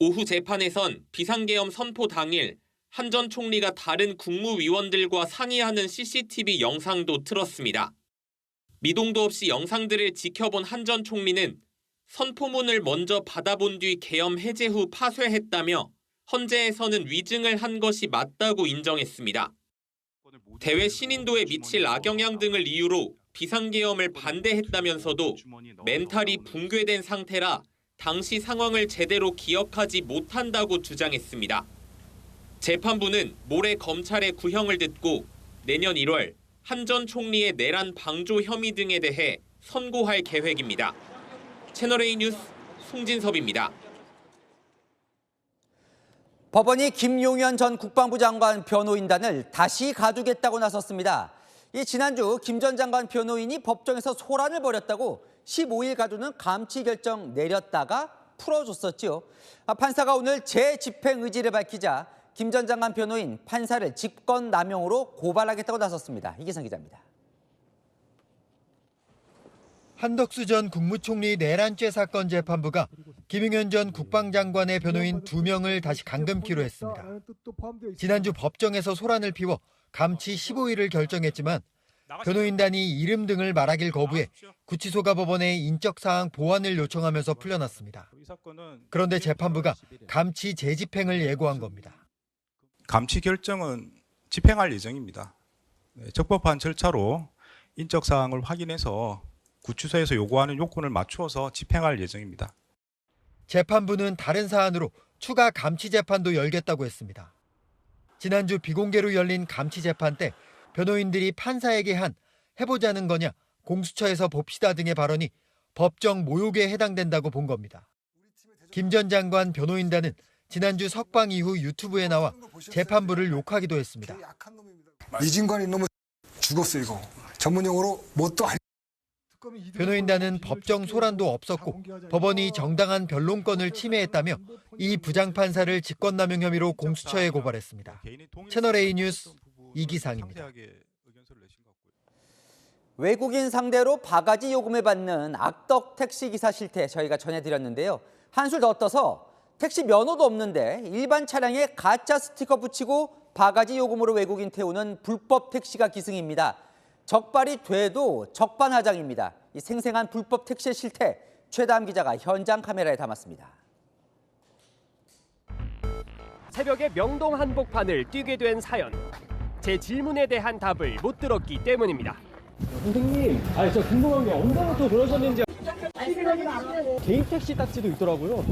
오후 재판에선 비상계엄 선포 당일 한 전 총리가 다른 국무위원들과 상의하는 CCTV 영상도 틀었습니다. 미동도 없이 영상들을 지켜본 한 전 총리는 선포문을 먼저 받아본 뒤 계엄 해제 후 파쇄했다며 헌재에서는 위증을 한 것이 맞다고 인정했습니다. 대외 신인도에 미칠 악영향 등을 이유로 비상계엄을 반대했다면서도 멘탈이 붕괴된 상태라 당시 상황을 제대로 기억하지 못한다고 주장했습니다. 재판부는 모레 검찰의 구형을 듣고 내년 1월 한 전 총리의 내란 방조 혐의 등에 대해 선고할 계획입니다. 채널A 뉴스 송진섭입니다. 법원이 김용현 전 국방부 장관 변호인단을 다시 가두겠다고 나섰습니다. 지난주 김 전 장관 변호인이 법정에서 소란을 벌였다고 15일 가두는 감치 결정 내렸다가 풀어줬었죠. 판사가 오늘 재집행 의지를 밝히자 김 전 장관 변호인 판사를 직권남용으로 고발하겠다고 나섰습니다. 이기성 기자입니다. 한덕수 전 국무총리 내란죄 사건 재판부가 김용현 전 국방장관의 변호인 2명을 다시 감금키로 했습니다. 지난주 법정에서 소란을 피워 감치 15일을 결정했지만 변호인단이 이름 등을 말하길 거부해 구치소가 법원에 인적사항 보완을 요청하면서 풀려났습니다. 그런데 재판부가 감치 재집행을 예고한 겁니다. 감치 결정은 집행할 예정입니다. 적법한 절차로 인적사항을 확인해서 구치소에서 요구하는 요건을 맞추어서 집행할 예정입니다. 재판부는 다른 사안으로 추가 감치 재판도 열겠다고 했습니다. 지난주 비공개로 열린 감치 재판 때 변호인들이 판사에게 한 해보자는 거냐, 공수처에서 봅시다 등의 발언이 법정 모욕에 해당된다고 본 겁니다. 김 전 장관 변호인단은 지난주 석방 이후 유튜브에 나와 재판부를 욕하기도 했습니다. 이진관이 너무 죽었어 이거. 전문용어로 뭣도 안. 변호인단은 법정 소란도 없었고 법원이 정당한 변론권을 침해했다며 이 부장판사를 직권남용 혐의로 공수처에 고발했습니다. 채널A 뉴스 이기상입니다. 외국인 상대로 바가지 요금을 받는 악덕 택시기사 실태 저희가 전해드렸는데요. 한술 더 떠서 택시 면허도 없는데 일반 차량에 가짜 스티커 붙이고 바가지 요금으로 외국인 태우는 불법 택시가 기승입니다. 적발이 돼도 적반하장입니다. 이 생생한 불법 택시의 실태, 최다함 기자가 현장 카메라에 담았습니다. 새벽에 명동 한복판을 뛰게 된 사연. 제 질문에 대한 답을 못 들었기 때문입니다. 선생님, 저 궁금한 게 언제부터 그러셨는지. 개인 택시 딱지도 있더라고요.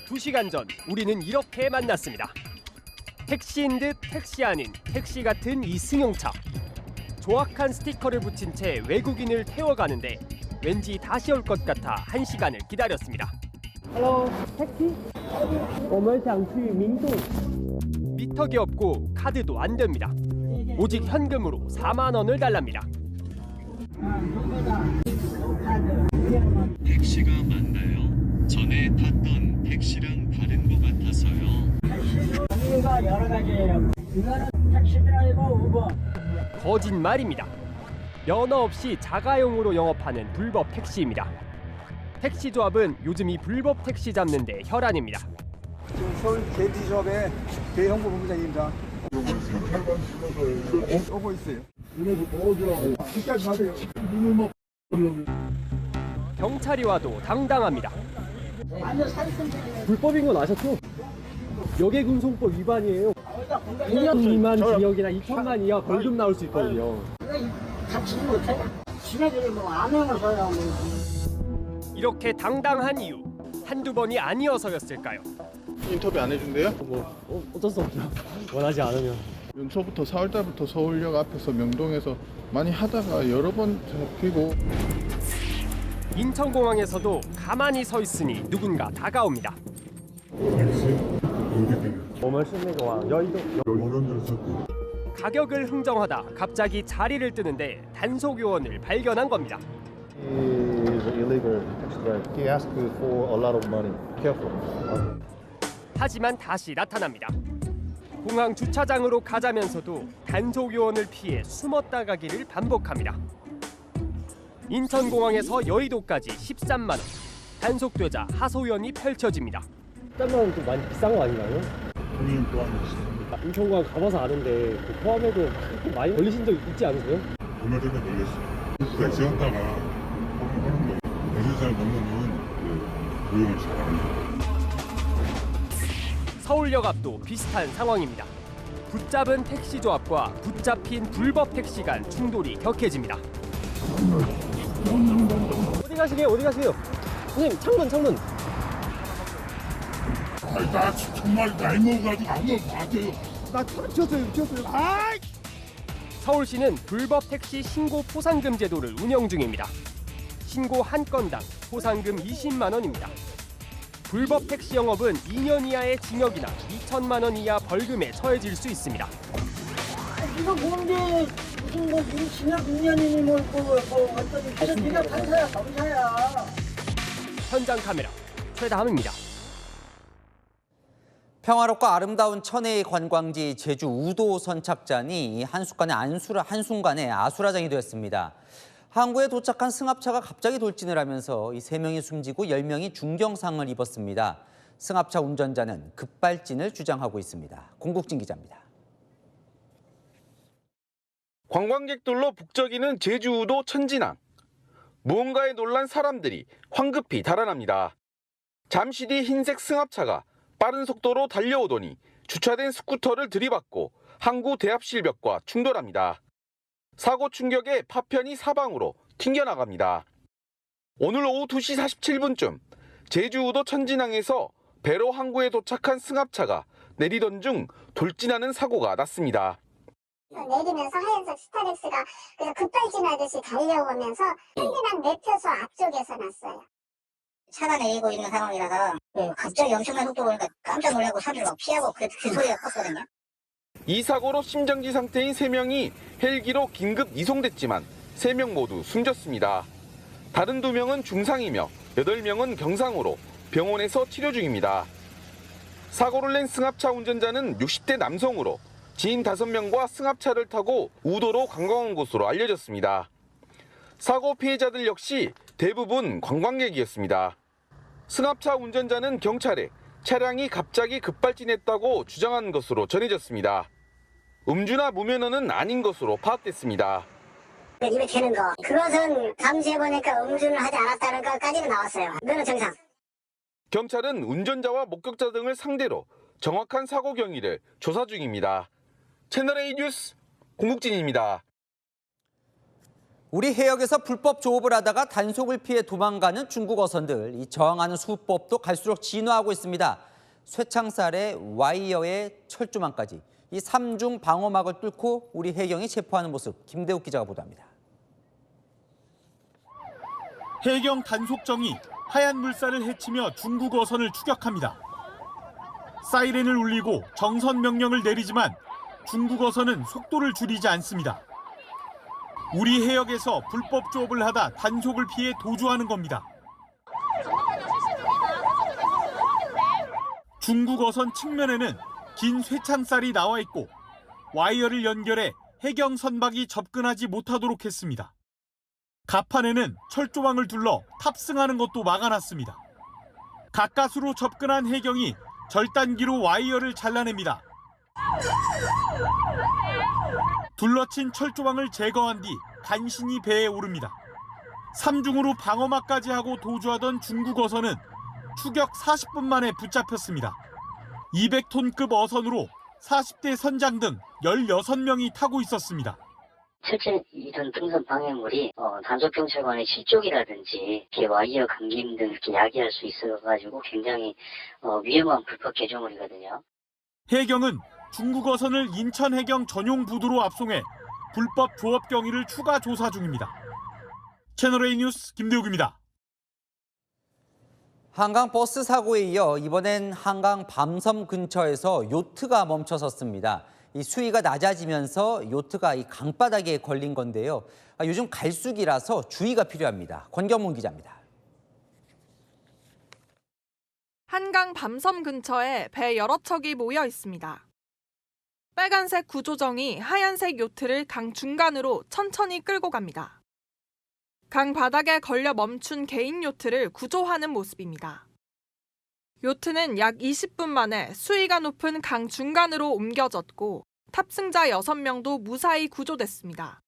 2시간 전 우리는 이렇게 만났습니다. 택시인 듯 택시 아닌 택시 같은 이 승용차. 조악한 스티커를 붙인 채 외국인을 태워가는데 왠지 다시 올 것 같아 1시간을 기다렸습니다. Hello, 택시? 我们想去明洞. 미터기 없고 카드도 안 됩니다. 오직 현금으로 4만 원을 달랍니다. 택시가 맞나요? 전에 탔던 택시랑 다른 것 같아서요. 택시가 여러 가지예요. 이거는 택시 드라이버 우버. 거짓말입니다. 면허 없이 자가용으로 영업하는 불법 택시입니다. 택시 조합은 요즘 이 불법 택시 잡는 데 혈안입니다. 지금 서울 JT조합의 대형부 본부장입니다. 오고 있어요. 경찰이 와도 당당합니다. 불법인 건 아셨죠? 여객운송법 위반이에요. 2년 미만 기억이나 2천만 이하 벌금 나올 수 있거든요. 같이 못해. 지네들이 뭐 암행어서야 이렇게 당당한 이유 한두 번이 아니어서였을까요? 인터뷰 안 해준대요? 어쩔 수 없죠. 원하지 않으면. 연초부터 4월달부터 서울역 앞에서 명동에서 많이 하다가 여러 번 잡히고. 인천공항에서도 가만히 서 있으니 누군가 다가옵니다. 가격을 흥정하다 갑자기 자리를 뜨는데 단속 요원을 발견한 겁니다. 하지만 다시 나타납니다. 공항 주차장으로 가자면서도 단속 요원을 피해 숨었다 가기를 반복합니다. 인천공항에서 여의도까지 13만 원. 단속되자 하소연이 펼쳐집니다. 13만 원 좀 많이 비싼 거 아닌가요? 본인 포함했습니다. 인천공항 가봐서 아는데 그 포함해도 많이 걸리신 적 있지 않으세요? 얼마 전에 걸렸어요. 지었다가 하는 거예요. 대수살 넘으면 고용을 잘합니다. 서울역 앞도 비슷한 상황입니다. 붙잡은 택시 조합과 붙잡힌 불법 택시 간 충돌이 격해집니다. 어디 가시게요? 어디 가세요? 선생님 창문. 아니 나 정말 나이 먹어가지고 아무도 봐줘요. 나 미쳤어요. 아이! 서울시는 불법 택시 신고 포상금 제도를 운영 중입니다. 신고 한 건당 포상금 20만 원입니다. 불법 택시 영업은 2년 이하의 징역이나 2천만 원 이하 벌금에 처해질 수 있습니다. 이거 뭔데 무슨 뭐 징역 2년이니 뭐 어떤 그래서 네가 판사야 검사야. 현장 카메라 최다함입니다. 평화롭고 아름다운 천혜의 관광지 제주 우도 선착장이 한순간에 아수라장이 되었습니다. 항구에 도착한 승합차가 갑자기 돌진을 하면서 이 3명이 숨지고 10명이 중경상을 입었습니다. 승합차 운전자는 급발진을 주장하고 있습니다. 공국진 기자입니다. 관광객들로 북적이는 제주 우도 천진항. 무언가에 놀란 사람들이 황급히 달아납니다. 잠시 뒤 흰색 승합차가 빠른 속도로 달려오더니 주차된 스쿠터를 들이받고 항구 대합실벽과 충돌합니다. 사고 충격에 파편이 사방으로 튕겨나갑니다. 오늘 오후 2시 47분쯤 제주 우도 천진항에서 배로 항구에 도착한 승합차가 내리던 중 돌진하는 사고가 났습니다. 내리면서 하얀색 스타렉스가 그래서 급발진하듯이 달려오면서 천진항 매표소 앞쪽에서 났어요. 차가 내리고 있는 상황이라서 갑자기 엄청난 속도 보니까 깜짝 놀라고 차를 막 피하고 그 소리가 컸거든요. 이 사고로 심정지 상태인 3명이 헬기로 긴급 이송됐지만 3명 모두 숨졌습니다. 다른 2명은 중상이며 8명은 경상으로 병원에서 치료 중입니다. 사고를 낸 승합차 운전자는 60대 남성으로 지인 5명과 승합차를 타고 우도로 관광한 곳으로 알려졌습니다. 사고 피해자들 역시 대부분 관광객이었습니다. 승합차 운전자는 경찰에 차량이 갑자기 급발진했다고 주장한 것으로 전해졌습니다. 음주나 무면허는 아닌 것으로 파악됐습니다. 입에 캐는 거 그것은 감시해보니까 음주는 하지 않았다는 것까지는 나왔어요. 면허 정상. 경찰은 운전자와 목격자 등을 상대로 정확한 사고 경위를 조사 중입니다. 채널A 뉴스 공국진입니다. 우리 해역에서 불법 조업을 하다가 단속을 피해 도망가는 중국 어선들, 이 저항하는 수법도 갈수록 진화하고 있습니다. 쇠창살에 와이어에 철조망까지 이 3중 방어막을 뚫고 우리 해경이 체포하는 모습, 김대욱 기자가 보도합니다. 해경 단속정이 하얀 물살을 헤치며 중국 어선을 추격합니다. 사이렌을 울리고 정선 명령을 내리지만 중국 어선은 속도를 줄이지 않습니다. 우리 해역에서 불법 조업을 하다 단속을 피해 도주하는 겁니다. 중국 어선 측면에는 긴 쇠창살이 나와 있고 와이어를 연결해 해경 선박이 접근하지 못하도록 했습니다. 갑판에는 철조망을 둘러 탑승하는 것도 막아놨습니다. 가까스로 접근한 해경이 절단기로 와이어를 잘라냅니다. 둘러친 철조망을 제거한 뒤 간신히 배에 오릅니다. 삼중으로 방어막까지 하고 도주하던 중국 어선은 추격 40분 만에 붙잡혔습니다. 200톤급 어선으로 40대 선장 등 16명이 타고 있었습니다. 실제 이런 등선 방해물이 단속경찰관의 실족이라든지 와이어 감김 등 이렇게 야기할 수 있어가지고 굉장히 위험한 불법 개조물이거든요. 해경은 중국 어선을 인천해경 전용 부두로 압송해 불법 조업 경위를 추가 조사 중입니다. 채널A 뉴스 김대욱입니다. 한강 버스 사고에 이어 이번엔 한강 밤섬 근처에서 요트가 멈춰섰습니다. 이 수위가 낮아지면서 요트가 이 강바닥에 걸린 건데요. 요즘 갈수기라서 주의가 필요합니다. 권경문 기자입니다. 한강 밤섬 근처에 배 여러 척이 모여 있습니다. 빨간색 구조정이 하얀색 요트를 강 중간으로 천천히 끌고 갑니다. 강 바닥에 걸려 멈춘 개인 요트를 구조하는 모습입니다. 요트는 약 20분 만에 수위가 높은 강 중간으로 옮겨졌고 탑승자 6명도 무사히 구조됐습니다.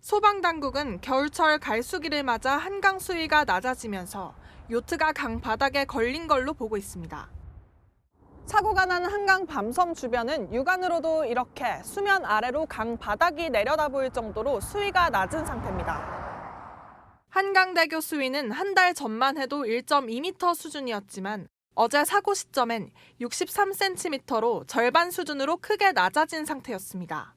소방당국은 겨울철 갈수기를 맞아 한강 수위가 낮아지면서 요트가 강 바닥에 걸린 걸로 보고 있습니다. 사고가 난 한강 밤섬 주변은 육안으로도 이렇게 수면 아래로 강 바닥이 내려다 보일 정도로 수위가 낮은 상태입니다. 한강대교 수위는 한 달 전만 해도 1.2m 수준이었지만 어제 사고 시점엔 63cm로 절반 수준으로 크게 낮아진 상태였습니다.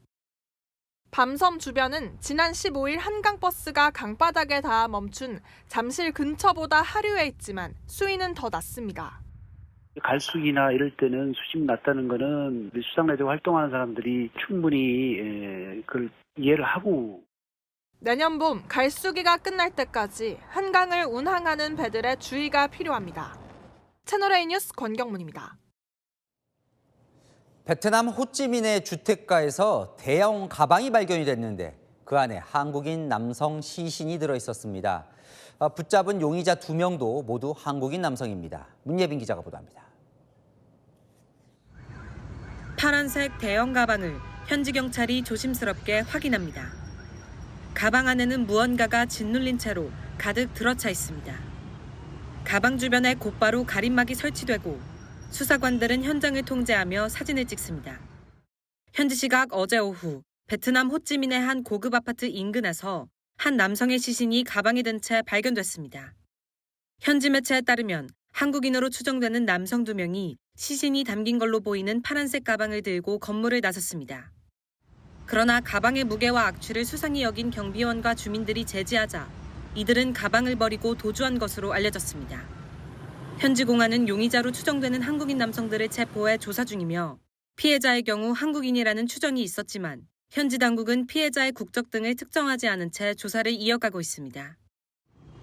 밤섬 주변은 지난 15일 한강버스가 강바닥에 닿아 멈춘 잠실 근처보다 하류에 있지만 수위는 더 낮습니다. 갈수기나 이럴 때는 수심이 낮다는 거는 수상레저 활동하는 사람들이 충분히 그걸 이해를 하고 내년 봄 갈수기가 끝날 때까지 한강을 운항하는 배들의 주의가 필요합니다. 채널A 뉴스 권경문입니다. 베트남 호찌민의 주택가에서 대형 가방이 발견이 됐는데 그 안에 한국인 남성 시신이 들어있었습니다. 붙잡은 용의자 2명도 모두 한국인 남성입니다. 문예빈 기자가 보도합니다. 파란색 대형 가방을 현지 경찰이 조심스럽게 확인합니다. 가방 안에는 무언가가 짓눌린 채로 가득 들어차 있습니다. 가방 주변에 곧바로 가림막이 설치되고 수사관들은 현장을 통제하며 사진을 찍습니다. 현지 시각 어제 오후 베트남 호찌민의 한 고급 아파트 인근에서 한 남성의 시신이 가방에 든 채 발견됐습니다. 현지 매체에 따르면 한국인으로 추정되는 남성 2명이 시신이 담긴 걸로 보이는 파란색 가방을 들고 건물을 나섰습니다. 그러나 가방의 무게와 악취를 수상히 여긴 경비원과 주민들이 제지하자 이들은 가방을 버리고 도주한 것으로 알려졌습니다. 현지 공안은 용의자로 추정되는 한국인 남성들을 체포해 조사 중이며 피해자의 경우 한국인이라는 추정이 있었지만 현지 당국은 피해자의 국적 등을 특정하지 않은 채 조사를 이어가고 있습니다.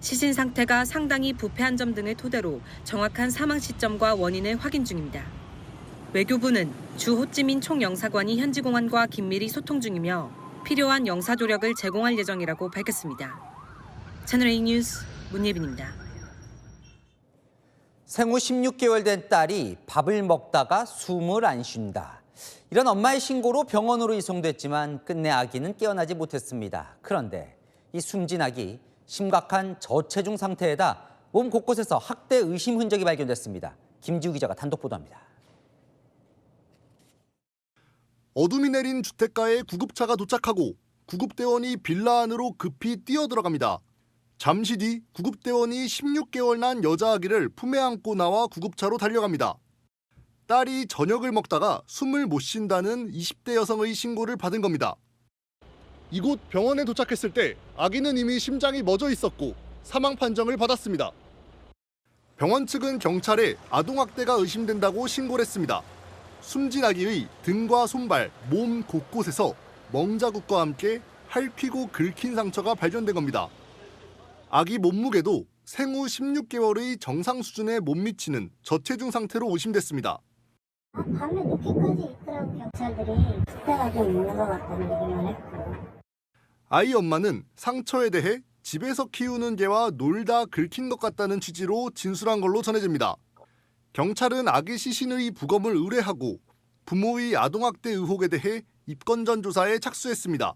시신 상태가 상당히 부패한 점 등을 토대로 정확한 사망 시점과 원인을 확인 중입니다. 외교부는 주 호찌민 총영사관이 현지 공안과 긴밀히 소통 중이며 필요한 영사 조력을 제공할 예정이라고 밝혔습니다. 채널A 뉴스 문예빈입니다. 생후 16개월 된 딸이 밥을 먹다가 숨을 안 쉰다. 이런 엄마의 신고로 병원으로 이송됐지만 끝내 아기는 깨어나지 못했습니다. 그런데 이 숨진 아기 심각한 저체중 상태에다 몸 곳곳에서 학대 의심 흔적이 발견됐습니다. 김지우 기자가 단독 보도합니다. 어둠이 내린 주택가에 구급차가 도착하고 구급대원이 빌라 안으로 급히 뛰어들어갑니다. 잠시 뒤 구급대원이 16개월 난 여자 아기를 품에 안고 나와 구급차로 달려갑니다. 딸이 저녁을 먹다가 숨을 못 쉰다는 20대 여성의 신고를 받은 겁니다. 이곳 병원에 도착했을 때 아기는 이미 심장이 멎어 있었고 사망 판정을 받았습니다. 병원 측은 경찰에 아동학대가 의심된다고 신고를 했습니다. 숨진 아기의 등과 손발, 몸 곳곳에서 멍자국과 함께 핥히고 긁힌 상처가 발견된 겁니다. 아기 몸무게도 생후 16개월의 정상 수준에 못 미치는 저체중 상태로 의심됐습니다. 밤에 늦게까지 있더라고 경찰들이. 숙대가 좀 있는 것 같다는 얘기만 했고. 아이 엄마는 상처에 대해 집에서 키우는 개와 놀다 긁힌 것 같다는 취지로 진술한 걸로 전해집니다. 경찰은 아기 시신의 부검을 의뢰하고 부모의 아동학대 의혹에 대해 입건전 조사에 착수했습니다.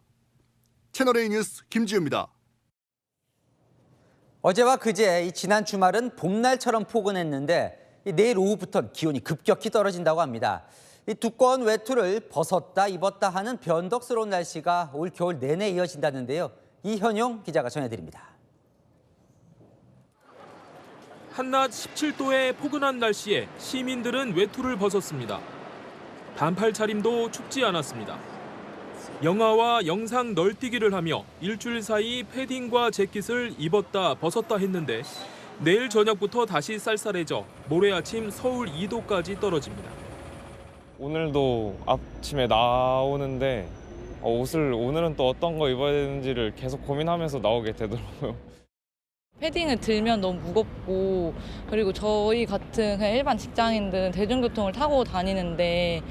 채널A 뉴스 김지우입니다. 어제와 그제 지난 주말은 봄날처럼 포근했는데 내일 오후부터 기온이 급격히 떨어진다고 합니다. 이 두꺼운 외투를 벗었다 입었다 하는 변덕스러운 날씨가 올 겨울 내내 이어진다는데요. 이현용 기자가 전해드립니다. 한낮 17도의 포근한 날씨에 시민들은 외투를 벗었습니다. 반팔 차림도 춥지 않았습니다. 영화와 영상 널뛰기를 하며 일주일 사이 패딩과 재킷을 입었다 벗었다 했는데 내일 저녁부터 다시 쌀쌀해져 모레 아침 서울 2도까지 떨어집니다. 오늘도 아침에 나오는데 옷을 오늘은 또 어떤 거 입어야 되는지를 계속 고민하면서 나오게 되더라고요. 패딩을 들면 너무 무겁고 그리고 저희 같은 그냥 일반 직장인들은 대중교통을 타고 다니는데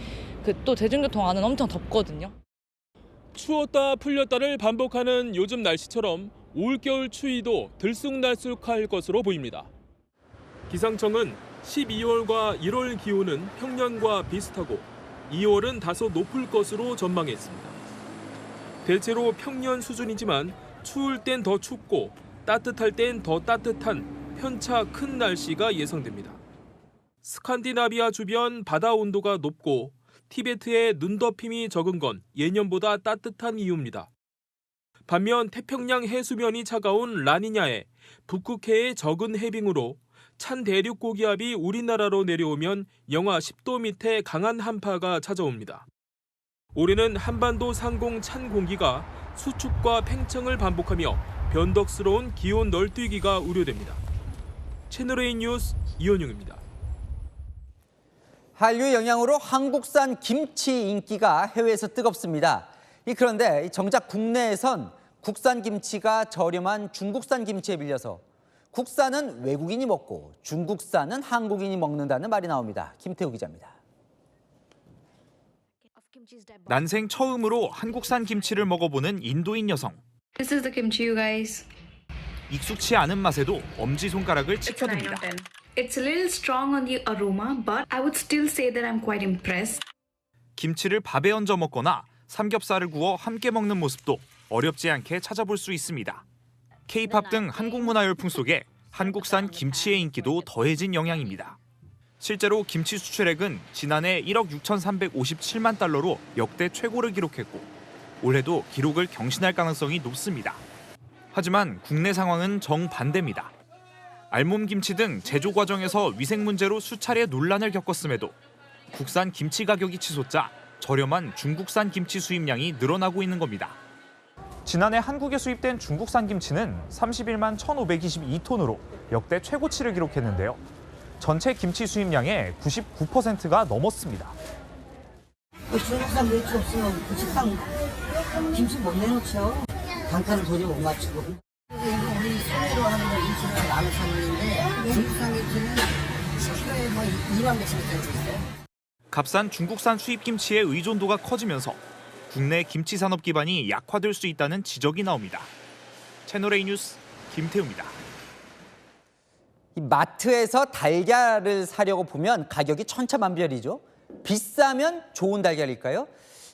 또 대중교통 안은 엄청 덥거든요. 추웠다 풀렸다를 반복하는 요즘 날씨처럼 올겨울 추위도 들쑥날쑥할 것으로 보입니다. 기상청은 12월과 1월 기온은 평년과 비슷하고 2월은 다소 높을 것으로 전망했습니다. 대체로 평년 수준이지만 추울 땐 더 춥고 따뜻할 땐 더 따뜻한 편차 큰 날씨가 예상됩니다. 스칸디나비아 주변 바다 온도가 높고 티베트에 눈덮임이 적은 건 예년보다 따뜻한 이유입니다. 반면 태평양 해수면이 차가운 라니냐에 북극해의 적은 해빙으로 찬 대륙 고기압이 우리나라로 내려오면 영하 10도 밑에 강한 한파가 찾아옵니다. 올해는 한반도 상공 찬 공기가 수축과 팽창을 반복하며 변덕스러운 기온 널뛰기가 우려됩니다. 채널A 뉴스 이현용입니다. 한류의 영향으로 한국산 김치 인기가 해외에서 뜨겁습니다. 그런데 정작 국내에선 국산 김치가 저렴한 중국산 김치에 밀려서 국산은 외국인이 먹고 중국산은 한국인이 먹는다는 말이 나옵니다. 김태우 기자입니다. 난생 처음으로 한국산 김치를 먹어보는 인도인 여성. This is the kimchi, you guys. 익숙치 않은 맛에도 엄지손가락을 치켜듭니다. It's a little strong on the aroma, but I would still say that I'm quite impressed. 김치를 밥에 얹어 먹거나 삼겹살을 구워 함께 먹는 모습도 어렵지 않게 찾아볼 수 있습니다. K-팝 등 한국 문화 열풍 속에 한국산 김치의 인기도 더해진 영향입니다. 실제로 김치 수출액은 지난해 1억 6,357만 달러로 역대 최고를 기록했고 올해도 기록을 경신할 가능성이 높습니다. 하지만 국내 상황은 정반대입니다. 알몸 김치 등 제조 과정에서 위생 문제로 수차례 논란을 겪었음에도 국산 김치 가격이 치솟자 저렴한 중국산 김치 수입량이 늘어나고 있는 겁니다. 지난해 한국에 수입된 중국산 김치는 31만 1,522톤으로 역대 최고치를 기록했는데요. 전체 김치 수입량의 99%가 넘었습니다. 중국산 멸치 없으면 그 식당 김치 못 내놓죠. 단가를 도저히 못 맞추고. 우리 소매로 하는 거 20만 나눠 샀는데 중국산 김치는 10kg에 뭐 2만 몇천 원짜리 있어요. 값싼 중국산 수입 김치의 의존도가 커지면서 국내 김치 산업 기반이 약화될 수 있다는 지적이 나옵니다. 채널A 뉴스 김태우입니다. 이 마트에서 달걀을 사려고 보면 가격이 천차만별이죠. 비싸면 좋은 달걀일까요?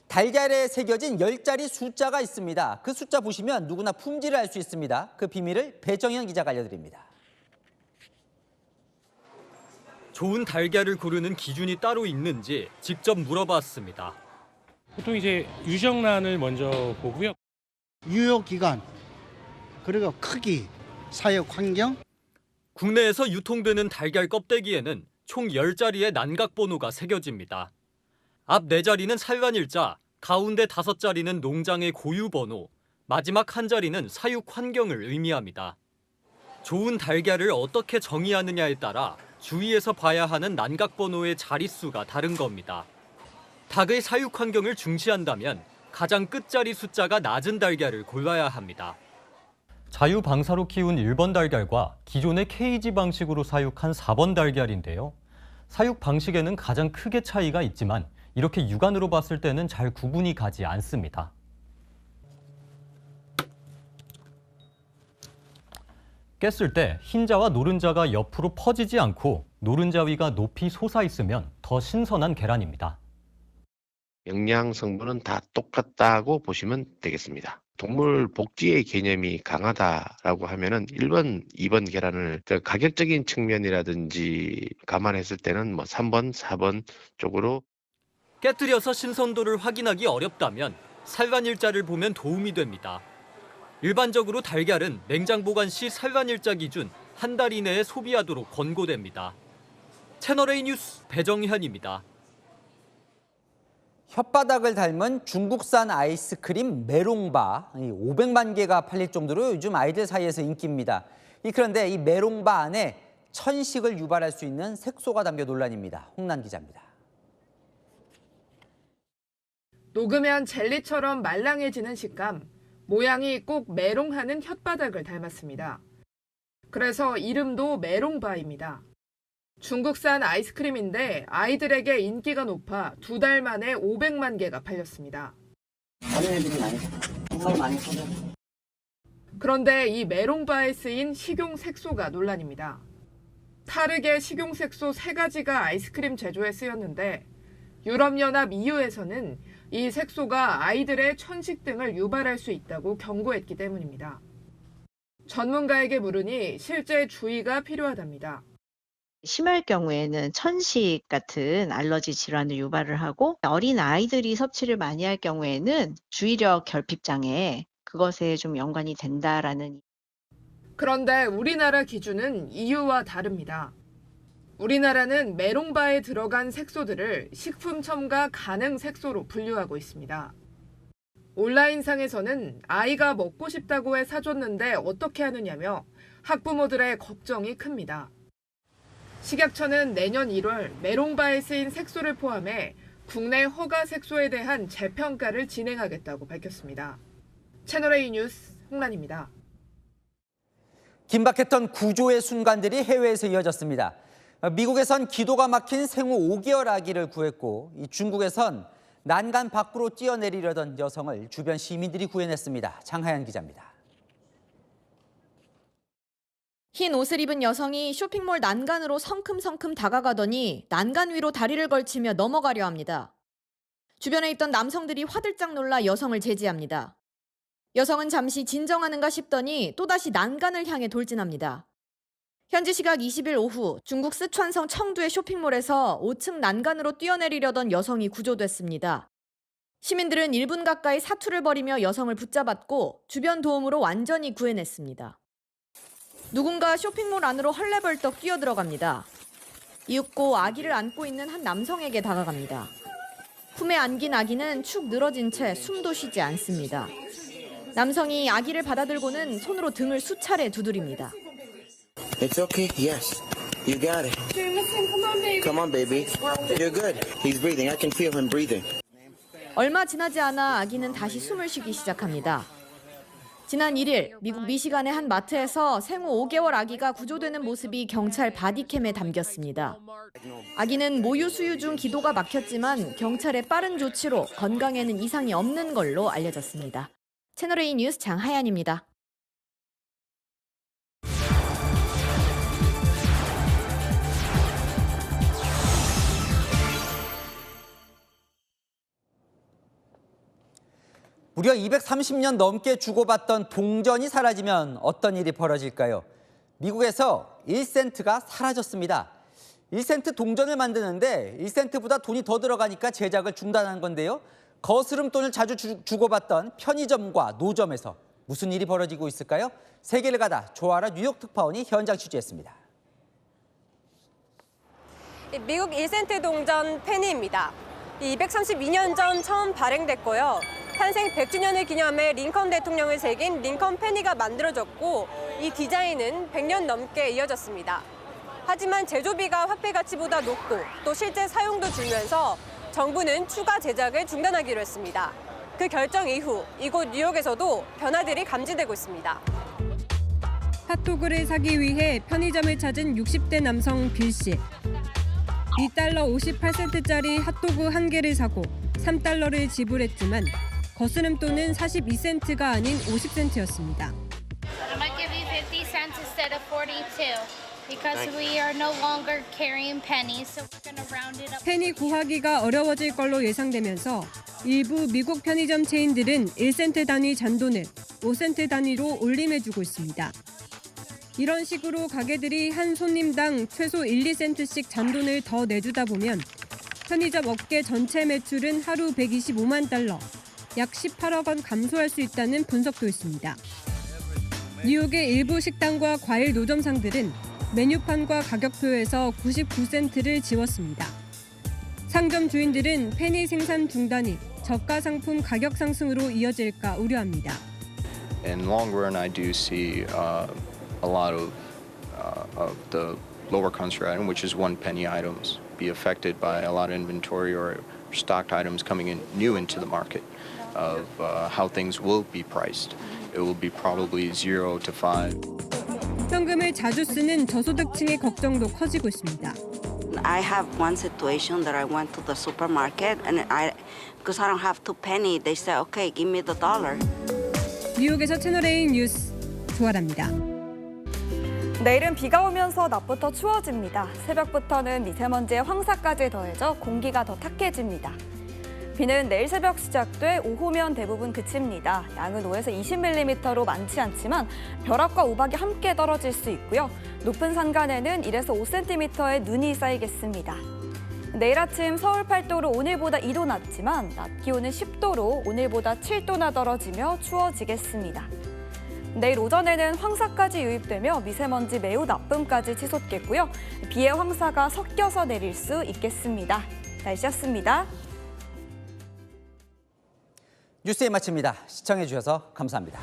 달걀에 새겨진 10자리 숫자가 있습니다. 그 숫자 보시면 누구나 품질을 알 수 있습니다. 그 비밀을 배정현 기자가 알려드립니다. 좋은 달걀을 고르는 기준이 따로 있는지 직접 물어봤습니다. 보통 이제 유정란을 먼저 보고요. 유효 기간, 그리고 크기, 사육 환경. 국내에서 유통되는 달걀 껍데기에는 총 10자리의 난각 번호가 새겨집니다. 앞 4자리는 살란일자, 가운데 5자리는 농장의 고유 번호, 마지막 1자리는 사육 환경을 의미합니다. 좋은 달걀을 어떻게 정의하느냐에 따라 주위에서 봐야 하는 난각 번호의 자릿수가 다른 겁니다. 닭의 사육 환경을 중시한다면 가장 끝자리 숫자가 낮은 달걀을 골라야 합니다. 자유방사로 키운 1번 달걀과 기존의 케이지 방식으로 사육한 4번 달걀인데요. 사육 방식에는 가장 크게 차이가 있지만 이렇게 육안으로 봤을 때는 잘 구분이 가지 않습니다. 깼을 때 흰자와 노른자가 옆으로 퍼지지 않고 노른자 위가 높이 솟아 있으면 더 신선한 계란입니다. 영양 성분은 다 똑같다고 보시면 되겠습니다. 동물 복지의 개념이 강하다라고 하면은 1번, 2번 계란을 가격적인 측면이라든지 감안했을 때는 3번, 4번 쪽으로 깨뜨려서 신선도를 확인하기 어렵다면 살반일자를 보면 도움이 됩니다. 일반적으로 달걀은 냉장 보관 시 살반일자 기준 한 달 이내에 소비하도록 권고됩니다. 채널A 뉴스 배정현입니다. 혓바닥을 닮은 중국산 아이스크림 메롱바 500만 개가 팔릴 정도로 요즘 아이들 사이에서 인기입니다. 그런데 이 메롱바 안에 천식을 유발할 수 있는 색소가 담겨 논란입니다. 홍란 기자입니다. 녹으면 젤리처럼 말랑해지는 식감, 모양이 꼭 메롱하는 혓바닥을 닮았습니다. 그래서 이름도 메롱바입니다. 중국산 아이스크림인데 아이들에게 인기가 높아 2달 만에 500만 개가 팔렸습니다. 어린애들이 정말 많이 쓰죠. 그런데 이 메롱바에 쓰인 식용 색소가 논란입니다. 타르게 식용 색소 3가지가 아이스크림 제조에 쓰였는데 유럽연합 EU에서는 이 색소가 아이들의 천식 등을 유발할 수 있다고 경고했기 때문입니다. 전문가에게 물으니 실제 주의가 필요하답니다. 심할 경우에는 천식 같은 알러지 질환을 유발을 하고 어린 아이들이 섭취를 많이 할 경우에는 주의력 결핍 장애 그것에 좀 연관이 된다라는. 그런데 우리나라 기준은 EU와 다릅니다. 우리나라는 메롱바에 들어간 색소들을 식품 첨가 가능 색소로 분류하고 있습니다. 온라인상에서는 아이가 먹고 싶다고 해 사줬는데 어떻게 하느냐며 학부모들의 걱정이 큽니다. 식약처는 내년 1월 메롱바에 쓰인 색소를 포함해 국내 허가 색소에 대한 재평가를 진행하겠다고 밝혔습니다. 채널A 뉴스 홍란입니다. 긴박했던 구조의 순간들이 해외에서 이어졌습니다. 미국에선 기도가 막힌 생후 5개월 아기를 구했고 중국에선 난간 밖으로 뛰어내리려던 여성을 주변 시민들이 구해냈습니다. 장하연 기자입니다. 흰 옷을 입은 여성이 쇼핑몰 난간으로 성큼성큼 다가가더니 난간 위로 다리를 걸치며 넘어가려 합니다. 주변에 있던 남성들이 화들짝 놀라 여성을 제지합니다. 여성은 잠시 진정하는가 싶더니 또다시 난간을 향해 돌진합니다. 현지 시각 20일 오후 중국 쓰촨성 청두의 쇼핑몰에서 5층 난간으로 뛰어내리려던 여성이 구조됐습니다. 시민들은 1분 가까이 사투를 벌이며 여성을 붙잡았고 주변 도움으로 완전히 구해냈습니다. 누군가 쇼핑몰 안으로 헐레벌떡 뛰어들어갑니다. 이윽고 아기를 안고 있는 한 남성에게 다가갑니다. 품에 안긴 아기는 축 늘어진 채 숨도 쉬지 않습니다. 남성이 아기를 받아들고는 손으로 등을 수차례 두드립니다. It's okay. Yes. You got it. Come on, baby. You're good. He's breathing. I can feel him breathing. 얼마 지나지 않아 아기는 다시 숨을 쉬기 시작합니다. 지난 1일 미국 미시간의 한 마트에서 생후 5개월 아기가 구조되는 모습이 경찰 바디캠에 담겼습니다. 아기는 모유 수유 중 기도가 막혔지만 경찰의 빠른 조치로 건강에는 이상이 없는 걸로 알려졌습니다. 채널A 뉴스 장하연입니다. 무려 230년 넘게 주고받던 동전이 사라지면 어떤 일이 벌어질까요? 미국에서 1센트가 사라졌습니다. 1센트 동전을 만드는데 1센트보다 돈이 더 들어가니까 제작을 중단한 건데요. 거스름돈을 자주 주고받던 편의점과 노점에서 무슨 일이 벌어지고 있을까요? 세계를 가다 조아라 뉴욕 특파원이 현장 취재했습니다. 미국 1센트 동전 페니입니다. 232년 전 처음 발행됐고요. 탄생 100주년을 기념해 링컨 대통령을 새긴 링컨 페니가 만들어졌고 이 디자인은 100년 넘게 이어졌습니다. 하지만 제조비가 화폐 가치보다 높고 또 실제 사용도 줄면서 정부는 추가 제작을 중단하기로 했습니다. 그 결정 이후 이곳 뉴욕에서도 변화들이 감지되고 있습니다. 핫도그를 사기 위해 편의점을 찾은 60대 남성 빌 씨. 2달러 58센트짜리 핫도그 한 개를 사고 3달러를 지불했지만 거스름돈은 42센트가 아닌 50센트였습니다. I might give you 50 cents instead of 42 because we are no longer carrying pennies, so we're going to round it up. 페니 구하기가 어려워질 걸로 예상되면서 일부 미국 편의점 체인들은 1센트 단위 잔돈을 5센트 단위로 올림해주고 있습니다. 이런 식으로 가게들이 한 손님당 최소 1, 2센트씩 잔돈을 더 내주다 보면 편의점 업계 전체 매출은 하루 125만 달러, 약 18억 원 감소할 수 있다는 분석도 있습니다. 뉴욕의 일부 식당과 과일 노점상들은 메뉴판과 가격표에서 99센트를 지웠습니다. 상점 주인들은 페니 생산 중단이 저가 상품 가격 상승으로 이어질까 우려합니다. In long run, I do see a lot of the lower country item, which is 1 penny items, be affected by a lot of inventory or stocked items coming in new into the market of how things will be priced. It will be probably 0 to 5. 현금을 자주 쓰는 저소득층의 걱정도 커지고 있습니다. I have one situation that I went to the supermarket and because I don't have 2 penny, they say, okay, give me the dollar. 뉴욕에서 채널A 뉴스 조아라입니다. 내일은 비가 오면서 낮부터 추워집니다. 새벽부터는 미세먼지의 황사까지 더해져 공기가 더 탁해집니다. 비는 내일 새벽 시작돼 오후면 대부분 그칩니다. 양은 5에서 20mm로 많지 않지만 벼락과 우박이 함께 떨어질 수 있고요. 높은 산간에는 1에서 5cm의 눈이 쌓이겠습니다. 내일 아침 서울 8도로 오늘보다 2도 낮지만 낮 기온은 10도로 오늘보다 7도나 떨어지며 추워지겠습니다. 내일 오전에는 황사까지 유입되며 미세먼지 매우 나쁨까지 치솟겠고요. 비의 황사가 섞여서 내릴 수 있겠습니다. 날씨였습니다. 뉴스에 마칩니다. 시청해주셔서 감사합니다.